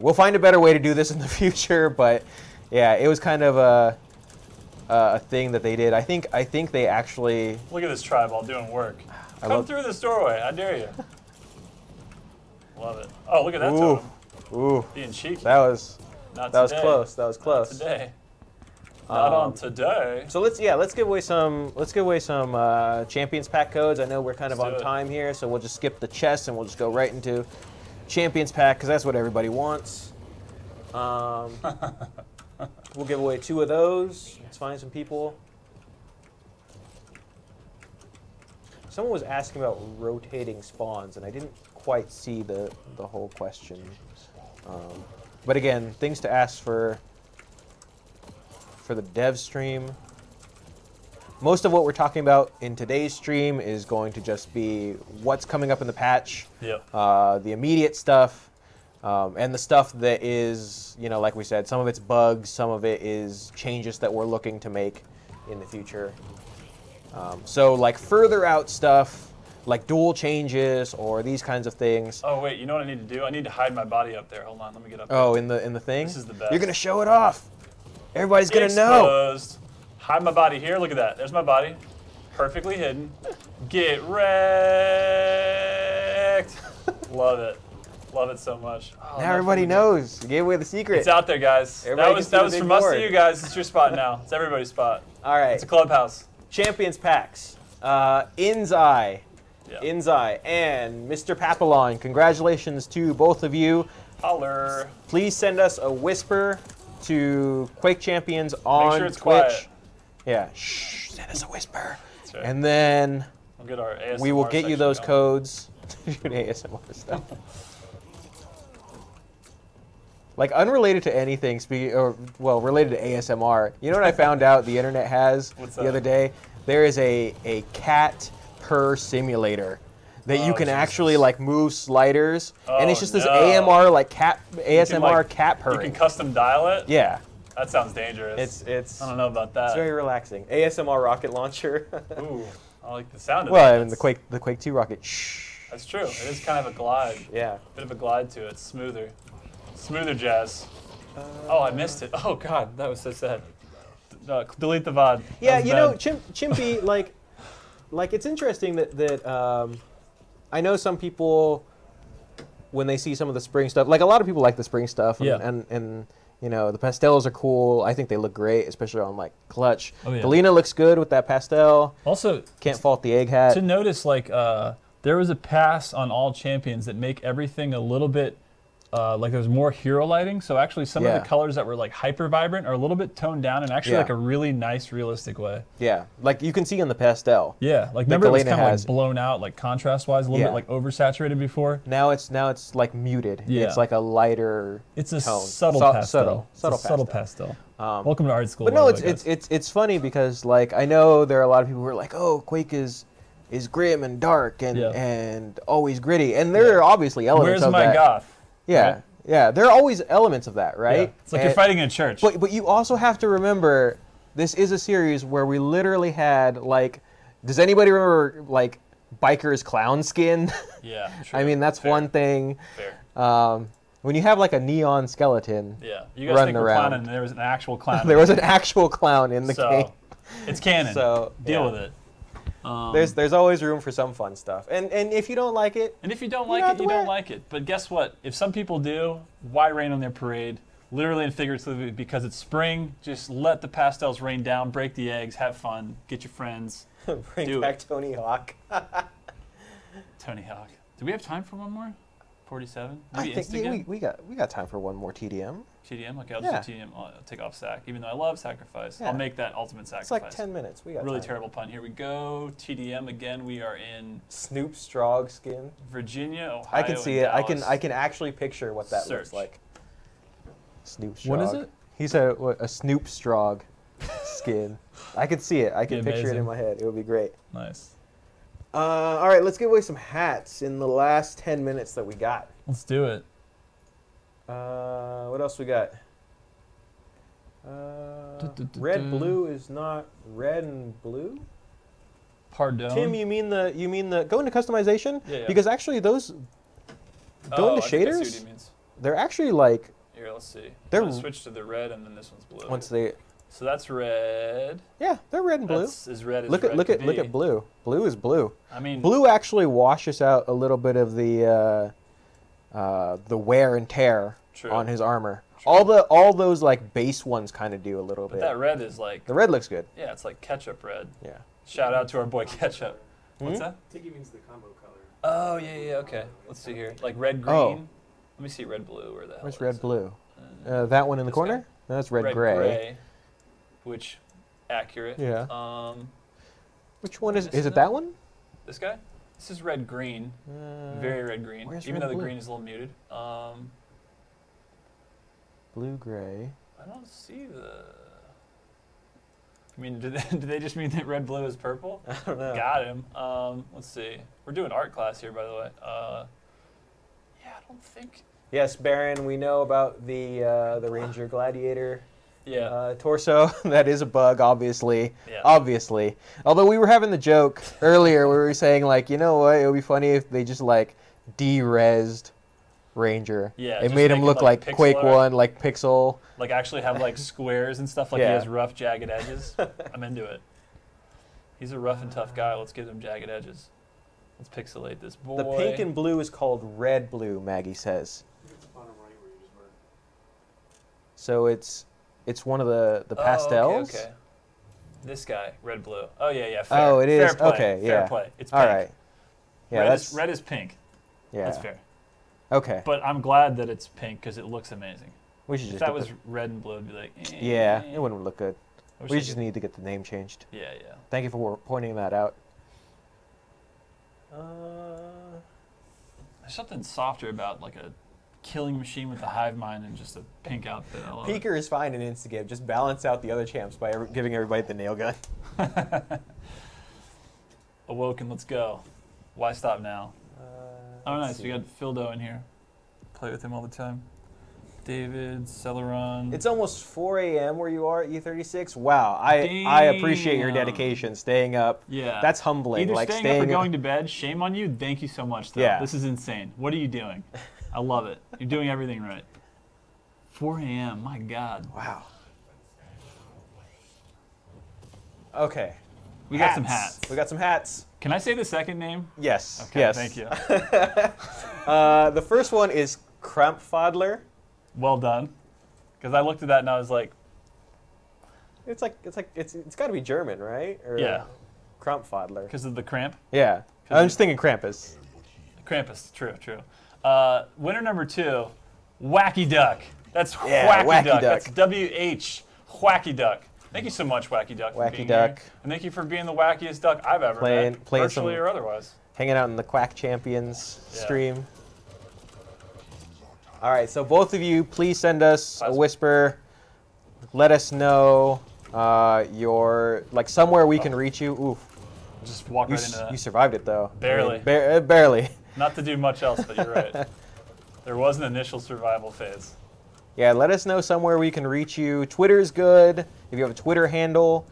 We'll find a better way to do this in the future, but yeah, it was kind of a thing that they did. I think they actually. Look at this tribal doing work. Come through this doorway. I dare you. Love it. Oh, look at that totem. Ooh, being cheeky. That was close. That was Not close. today. Not on today. So let's give away some Champions Pack codes. I know we're kind of on time here, so we'll just skip the chest and we'll just go right into Champions Pack because that's what everybody wants. We'll give away 2 of those. Let's find some people. Someone was asking about rotating spawns, and I didn't quite see the whole question. But again, things to ask for the dev stream. Most of what we're talking about in today's stream is going to just be what's coming up in the patch, the immediate stuff, and the stuff that is, like we said, some of it's bugs, some of it is changes that we're looking to make in the future. So like further out stuff, like dual changes or these kinds of things. Oh wait, you know what I need to do? I need to hide my body up there. Hold on, let me get up there. Oh, in the thing? This is the best. You're gonna show it off. Everybody's gonna know. Hide my body here. Look at that. There's my body. Perfectly hidden. Get wrecked. Love it. Love it so much. Oh, now everybody knows. You gave away the secret. It's out there, guys. That was from us to you guys. It's your spot now. It's everybody's spot. All right. It's a clubhouse. Champions Packs. Inzai. Inzai and Mr. Papillon, congratulations to both of you. Holler. Please send us a whisper to Quake Champions on Make sure it's Twitch. Quiet. Yeah, shh, send us a whisper. That's right. And then we'll get our ASMR we will get you those going. codes. ASMR stuff. Like unrelated to anything, related to ASMR. You know what I found out the internet has the other day? There is a cat purr simulator that you can actually like move sliders, and it's just this AMR like ASMR cat purring. You can custom dial it. Yeah. That sounds dangerous. It's I don't know about that. It's very relaxing. ASMR rocket launcher. Ooh, I like the sound of well, that. I mean the Quake 2 rocket. Shh. That's true. It is kind of a glide. Yeah. Bit of a glide to it. Smoother. Smoother jazz. Oh, I missed it. Oh God, that was so sad. Delete the VOD. Yeah, you know, Chimpy, like it's interesting that I know some people, when they see some of the spring stuff, like a lot of people like the spring stuff, and you know, the pastels are cool. I think they look great, especially on like clutch. Oh, yeah. Galena looks good with that pastel. Also, can't fault the egg hat. To notice, like, there was a pass on all champions that make everything a little bit like there's more hero lighting. So actually, some of the colors that were like hyper vibrant are a little bit toned down and actually like a really nice, realistic way. Yeah, like you can see in the pastel. Yeah, like remember it was kind of like blown out, like contrast wise, a little bit like oversaturated before. Now it's like muted. Yeah, it's like a lighter. It's a tone. subtle pastel. Subtle pastel. Welcome to art school. But no, it's funny because like I know there are a lot of people who are like, oh, Quake is grim and dark and always gritty, and there are obviously elements of that. Where's my goth? Yeah, right? yeah, there are always elements of that, right? Yeah. It's like you're fighting in a church. But you also have to remember, this is a series where we literally had like, does anybody remember like Biker's clown skin? Yeah, true. I mean that's one thing. Fair. When you have like a neon skeleton, you guys think we're clowning, and there was an actual clown. There was an actual clown in the game. It's canon. So deal with it. There's always room for some fun stuff, and if you don't like it, you don't like it. But guess what? If some people do, why rain on their parade? Literally and figuratively, because it's spring. Just let the pastels rain down, break the eggs, have fun, get your friends. Bring back Tony Hawk. Tony Hawk. Do we have time for one more? 47. Maybe I think we got time for one more TDM. TDM? Okay, I'll just do TDM. I'll take off sack, even though I love sacrifice. Yeah. I'll make that ultimate sacrifice. It's like 10 minutes. We got really time. Terrible pun. Here we go. TDM again. We are in Snoop Strog skin. Virginia, Ohio. I can see it. Dallas. I can actually picture what that looks like. Snoop Strog. What is it? He said a Snoop Strog skin. I can see it. I can picture it in my head. It would be great. Nice. All right, let's give away some hats in the last 10 minutes that we got. Let's do it. What else we got? Red blue is not red and blue. Pardon. Tim, you mean the go into customization? Yeah. Because actually those go into shaders. I see what he means. They're actually like. Here, let's see. They're switch to the red, and then this one's blue. Once they. So that's red. Yeah, they're red and blue. That's as red as look at blue. Blue is blue. I mean, blue actually washes out a little bit of the wear and tear on his armor. True. All those like base ones kind of do a little bit. But that red is like the red looks good. Yeah, it's like ketchup red. Yeah. Shout out to our boy Ketchup. What's that? I think he means the combo color. Oh yeah, okay. Let's see here. Like red green. Oh. Let me see red blue. Where the hell? Where's red blue? That one in the corner? No, that's red gray. Which accurate. Yeah. Which one is it? That one? This guy? This is red green. Very red green. Even though the green is a little muted. Blue gray. I don't see the. I mean, do they just mean that red blue is purple? I don't know. Got him. Let's see. We're doing art class here, by the way. Yeah, I don't think. Yes, Baron. We know about the Ranger Gladiator. Yeah. Torso. That is a bug, obviously. Yeah. Obviously. Although we were having the joke earlier where we were saying, like, you know what? It would be funny if they just, like, de-resed Ranger. Yeah. They made him look like Quake art. 1, like pixel. Like, actually have, like, squares and stuff. Like, he has rough, jagged edges. I'm into it. He's a rough and tough guy. Let's give him jagged edges. Let's pixelate this boy. The pink and blue is called red blue, Maggie says. It's bottom right where you just were. So it's one of the pastels. Okay. This guy, red blue. Oh yeah. Fair. Oh, it is. Fair play. Okay, yeah. Fair play. It's pink. All right. Yeah, red is pink. Yeah. That's fair. Okay. But I'm glad that it's pink because it looks amazing. We should if just that was red and blue, it'd be like. Yeah, it wouldn't look good. We just need to get the name changed. Yeah. Thank you for pointing that out. There's something softer about like a killing machine with a hive mind and just a pink outfit. I love Pker is fine in Instagame. Just balance out the other champs by giving everybody the nail gun. Awoken, let's go. Why stop now? Oh, nice. We got Phildo in here. Play with him all the time. David, Celeron. It's almost 4 a.m. where you are at U36. Wow, I appreciate your dedication, staying up. Yeah. That's humbling. Either like staying up or going to bed. Shame on you. Thank you so much, though. Yeah. This is insane. What are you doing? I love it. You're doing everything right. 4 a.m. My God. Wow. Okay. We got some hats. We got some hats. Can I say the second name? Yes. Okay, yes. thank you. The first one is Krampfadler. Well done. Because I looked at that and I was like, It's got to be German, right? Or yeah. Krampfadler. Because of the cramp? Yeah. I'm just thinking Krampus. Krampus, true. Winner number 2, Wacky Duck. That's Yeah, Wacky Wacky Duck. Duck. That's WH, Wacky Duck. Thank you so much, Wacky Duck, for Wacky being Duck. here. And thank you for being the wackiest duck I've ever Playing met, virtually some- or otherwise. Hanging out in the Quack Champions Yeah. stream. All right, so both of you, please send us a whisper. Let us know your somewhere we can reach you. Oof, Just walk right into that. you survived it though. Barely. I mean, barely. Not to do much else, but you're right. There was an initial survival phase. Yeah, let us know somewhere we can reach you. Twitter's good. If you have a Twitter handle,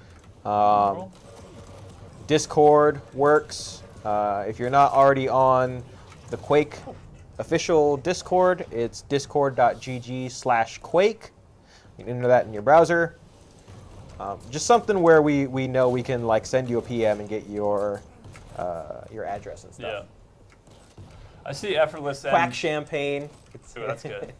Discord works. If you're not already on the Quake official Discord, it's discord.gg/Quake. You can enter that in your browser. Just something where we know we can send you a PM and get your address and stuff. Yeah. I see Effortless and... Quack Champagne. Ooh, that's good.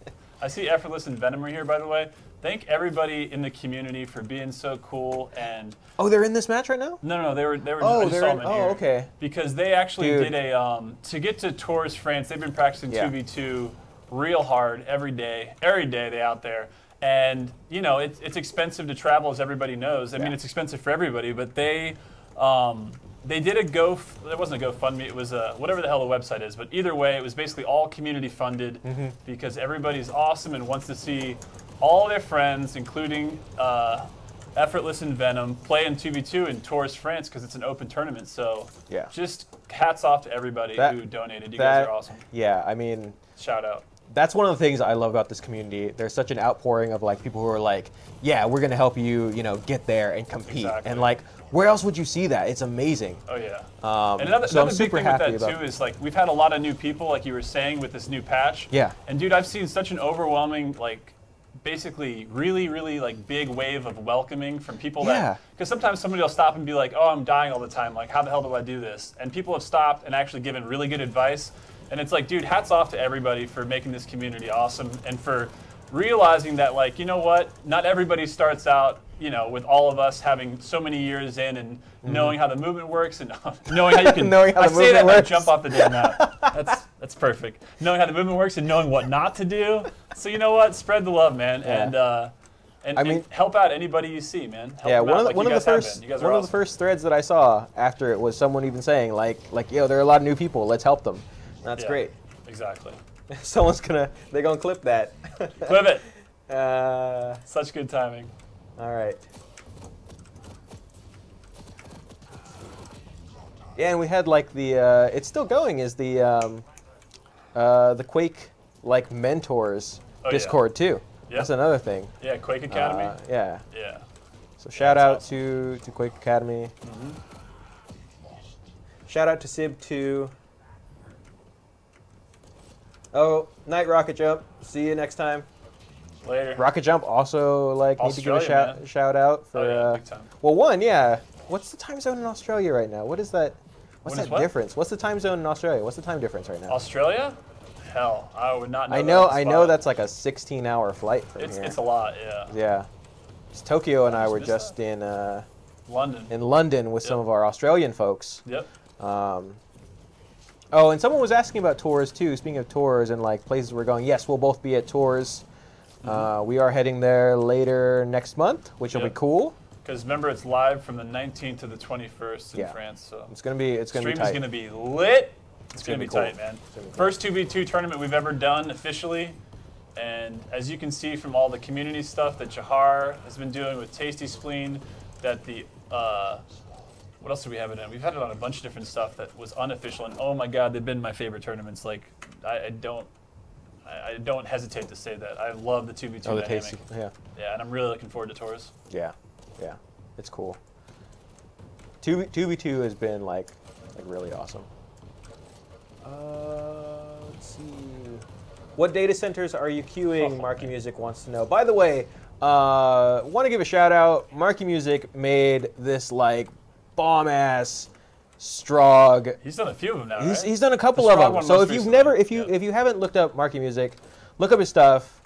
I see Effortless and Venom are here, by the way. Thank everybody in the community for being so cool and... Oh, they're in this match right now? No, they were. Oh, I just saw them in here. okay. Because they actually Dude. did a to get to Tours France. They've been practicing 2v2 real hard every day they out there. And it's expensive to travel, as everybody knows. I mean, it's expensive for everybody. But they did a it wasn't a GoFundMe. It was whatever the hell the website is. But either way, it was basically all community funded because everybody's awesome and wants to see all their friends, including Effortless and Venom, play in 2v2 in Tours France because it's an open tournament. So just hats off to everybody who donated. You guys are awesome. Yeah, I mean, shout out. That's one of the things I love about this community. There's such an outpouring of people who are like, yeah, we're gonna help you, get there and compete. Exactly. And where else would you see that? It's amazing. Oh yeah. And another I'm big super thing happy with that about too is we've had a lot of new people, like you were saying, with this new patch. Yeah. And dude, I've seen such an overwhelming basically really big wave of welcoming from people because sometimes somebody will stop and be like, oh, I'm dying all the time, how the hell do I do this? And people have stopped and actually given really good advice, and it's dude, hats off to everybody for making this community awesome and for realizing that you know what, not everybody starts out with all of us having so many years in and knowing how the movement works and knowing how you can knowing how the say that movement and works. jump off the damn map. That's perfect. Knowing how the movement works and knowing what not to do. So you know what? Spread the love, man, and help out anybody you see, man. Help them out one of the first threads that I saw after it was someone even saying yo, there are a lot of new people. Let's help them. That's great. Exactly. They're gonna clip that. Clip it. Such good timing. All right. Yeah, and we had the it's still going is the Quake mentors Discord too. Yeah. That's another thing. Yeah, Quake Academy. Yeah. Yeah. So shout out awesome. to Quake Academy. Shout out to Sib2. Oh, night Rocket Jump. See you next time. Later. Rocket Jump also need to give a shout out for big time. well, what's the time zone in Australia right now? What is that? What's that difference? What's the time zone in Australia? What's the time difference right now? Australia? Hell, I would not know. I know that's a 16-hour flight from here. It's a lot, yeah. Yeah. Tokyo and I were just in London. In London with some of our Australian folks. Yep. Oh, and someone was asking about tours too. Speaking of tours and places we're going, yes, we'll both be at tours. We are heading there later next month, which will be cool. Because remember, it's live from the 19th to the 21st in France. So it's gonna be tight. Stream is gonna be lit. It's gonna be cool. tight, man. First 2v2 tournament we've ever done officially, and as you can see from all the community stuff that Jahar has been doing with Tasty Spleen, that the what else do we have it in? We've had it on a bunch of different stuff that was unofficial, and oh my god, they've been my favorite tournaments. I don't hesitate to say that. I love the 2v2 dynamic. Tasty, yeah. Yeah, and I'm really looking forward to tours. Yeah, it's cool. 2v2 has been really awesome. Let's see. What data centers are you queuing? Marky Music wants to know. By the way, want to give a shout out. Marky Music made this bomb ass Strog. He's done a few of them now, right? He's done a couple The of Strog them. one So most if you've recently. never, Yeah. if you haven't looked up Marky Music, look up his stuff.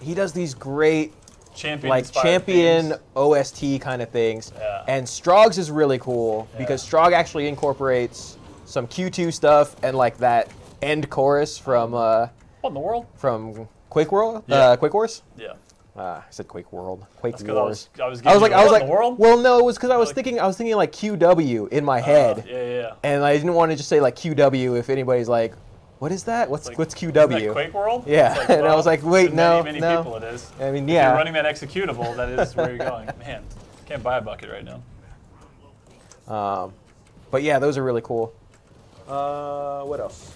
He does these great champion themes. OST kind of things. Yeah. And Strog's is really cool because Strog actually incorporates some Q2 stuff and like that end chorus from What in the world? from Quake World, Yeah. Quake Wars. Yeah. I said Quake World, Quake That's 'cause Wars. I was I was like, what in the world? well, no, it was because I was Like- thinking like QW in my head, Yeah. and I didn't want to just say like QW if anybody's like, what is that? What's Like, what's Isn't QW? that Quake World? Yeah, It's like, and I was like, wait, to no, many no. people it is. I mean, If yeah. you're running that executable, that is where you're going. Man, can't buy a bucket right now. But yeah, those are really cool. What else?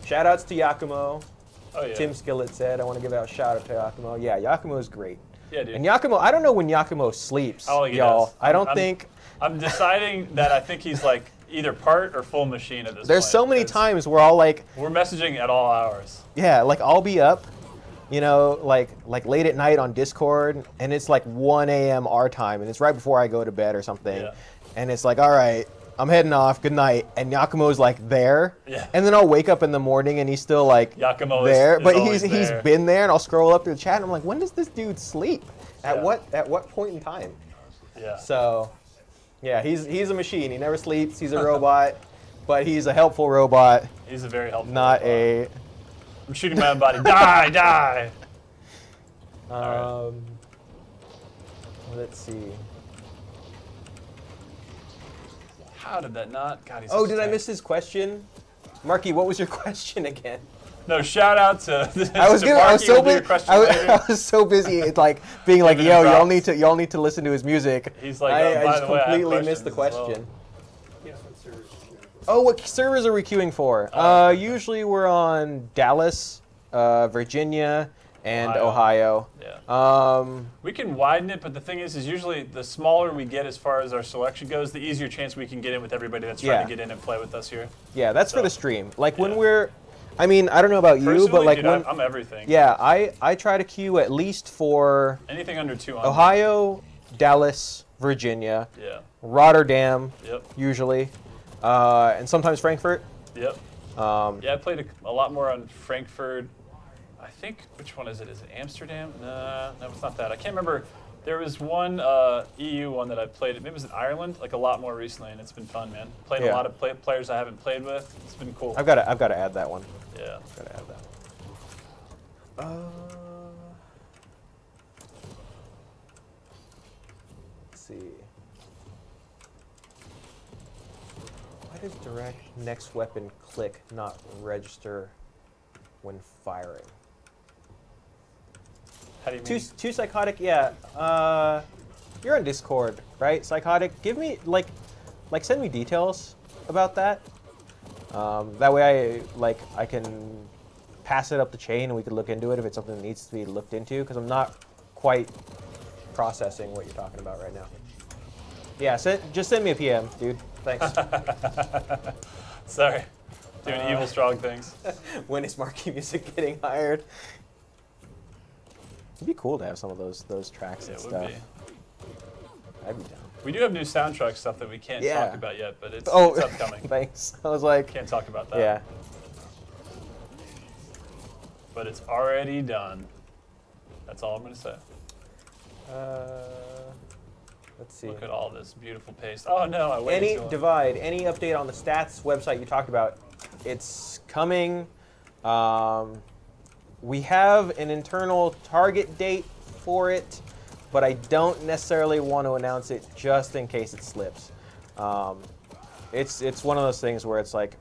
Shoutouts to Yakumo. Oh yeah. Tim Skillet said, I want to give out a shout out to Yakumo. Yeah, Yakumo is great. Yeah, dude. And Yakumo, I don't know when Yakumo sleeps, I don't think he y'all. does. I don't I'm- think. I'm deciding that I think he's like either part or full machine at this There's point. so many 'cause times where I'll like, we're messaging at all hours. yeah, like I'll be up, you know, like late at night on Discord, and it's like 1 a.m. our time, and it's right before I go to bed or something. Yeah. And it's like, all right, I'm heading off. Good night. And Yakumo's like there. Yeah. And then I'll wake up in the morning and he's still like Yakumo there, is but always he's there. been there. And I'll scroll up through the chat and I'm like, when does this dude sleep? At Yeah. what point in time? Yeah. So, yeah, he's a machine. He never sleeps. He's a robot, but he's a helpful robot, He's a very helpful. not robot. a. I'm shooting my own body. Die, die. Let's see. How did that not? God, he's Oh, such a did I tank. miss his question? Marky, what was your question again? No, shout out to. I was to gonna. I was Marky. so We'll do your busy. question I later. was so busy. It's like being like, Giving him yo, props. y'all need to listen to his music. He's like, I oh, by just the way, I have completely missed the questions as well. question. Yes, what servers you know. Oh, what servers are we queuing for? Oh. Usually we're on Dallas, Virginia, and Ohio. Yeah. We can widen it, but the thing is usually the smaller we get as far as our selection goes, the easier chance we can get in with everybody that's trying Yeah. to get in and play with us here. Yeah, that's for So, the stream. Like yeah. when we're, I mean, I don't know about you, Personally, but like dude, when, I'm everything. yeah, I try to queue at least for Anything under 200. Ohio, Dallas, Virginia, Yeah. Rotterdam, Yep. usually, and sometimes Frankfurt. Yep. Yeah, I played a lot more on Frankfurt. I think, which one is it? Is it Amsterdam? No, it's not that. I can't remember. There was one EU one that I played. Maybe it was in Ireland, like a lot more recently, and it's been fun, man. Played Yeah. a lot of players I haven't played with. It's been cool. I've got to add that one. Yeah. Gotta add that. Let's see. Why does direct next weapon click not register when firing? How do you mean? Too psychotic, yeah. You're on Discord, right? Psychotic. Give me like send me details about that. That way I can pass it up the chain and we can look into it if it's something that needs to be looked into, because I'm not quite processing what you're talking about right now. Yeah, just send me a PM, dude. Thanks. Sorry. Doing evil strong things. When is Marky Music getting hired? It'd be cool to have some of those tracks Yeah, and it stuff. would be. I'd be down. We do have new soundtrack stuff that we can't Yeah. talk about yet, but it's Oh, upcoming. thanks. I was like, Can't talk about that. yeah. But it's already done. That's all I'm going to say. Let's see. Look at all this beautiful paste. Oh no, I waited Any too long. divide, any update on the stats website you talked about? It's coming. We have an internal target date for it, but I don't necessarily want to announce it just in case it slips. It's one of those things where it's like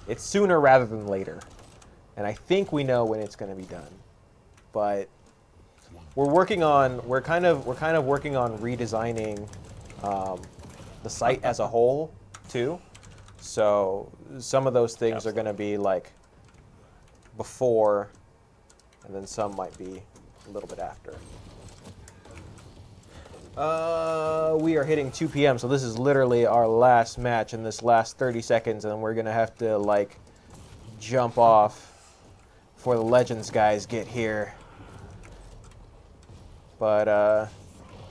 it's sooner rather than later, and I think we know when it's going to be done, but we're kind of working on redesigning the site as a whole too. So some of those things are going to be like before, and then some might be a little bit after. We are hitting 2 p.m., so this is literally our last match in this last 30 seconds, and we're going to have to like jump off before the Legends guys get here. But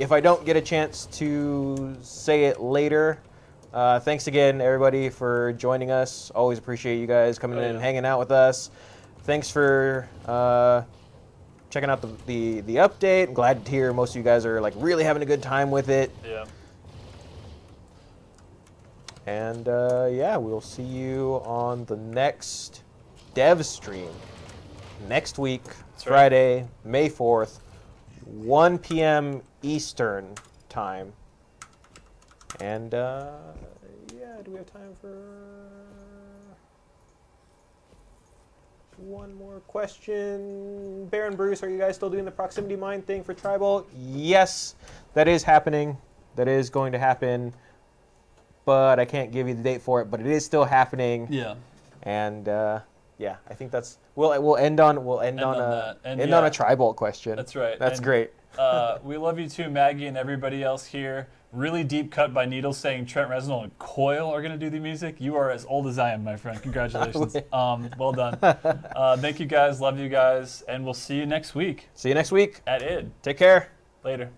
if I don't get a chance to say it later, thanks again, everybody, for joining us. Always appreciate you guys coming in and hanging out with us. Thanks for checking out the update. I'm glad to hear most of you guys are like really having a good time with it. Yeah. And yeah, we'll see you on the next dev stream next week, Friday, May 4th, 1 p.m. Eastern time. And yeah, do we have time for one more question? Baron Bruce, are you guys still doing the proximity mine thing for Tribal? Yes, that is happening. That is going to happen. But I can't give you the date for it, but it is still happening. Yeah. And yeah, I think that's we'll end on a Tribal question. That's right. That's great. We love you too, Maggie, and everybody else here. Really deep cut by Needles saying Trent Reznor and Coil are going to do the music. You are as old as I am, my friend. Congratulations. Well done. Thank you guys. Love you guys. And we'll see you next week. See you next week. At ID. Take care. Later.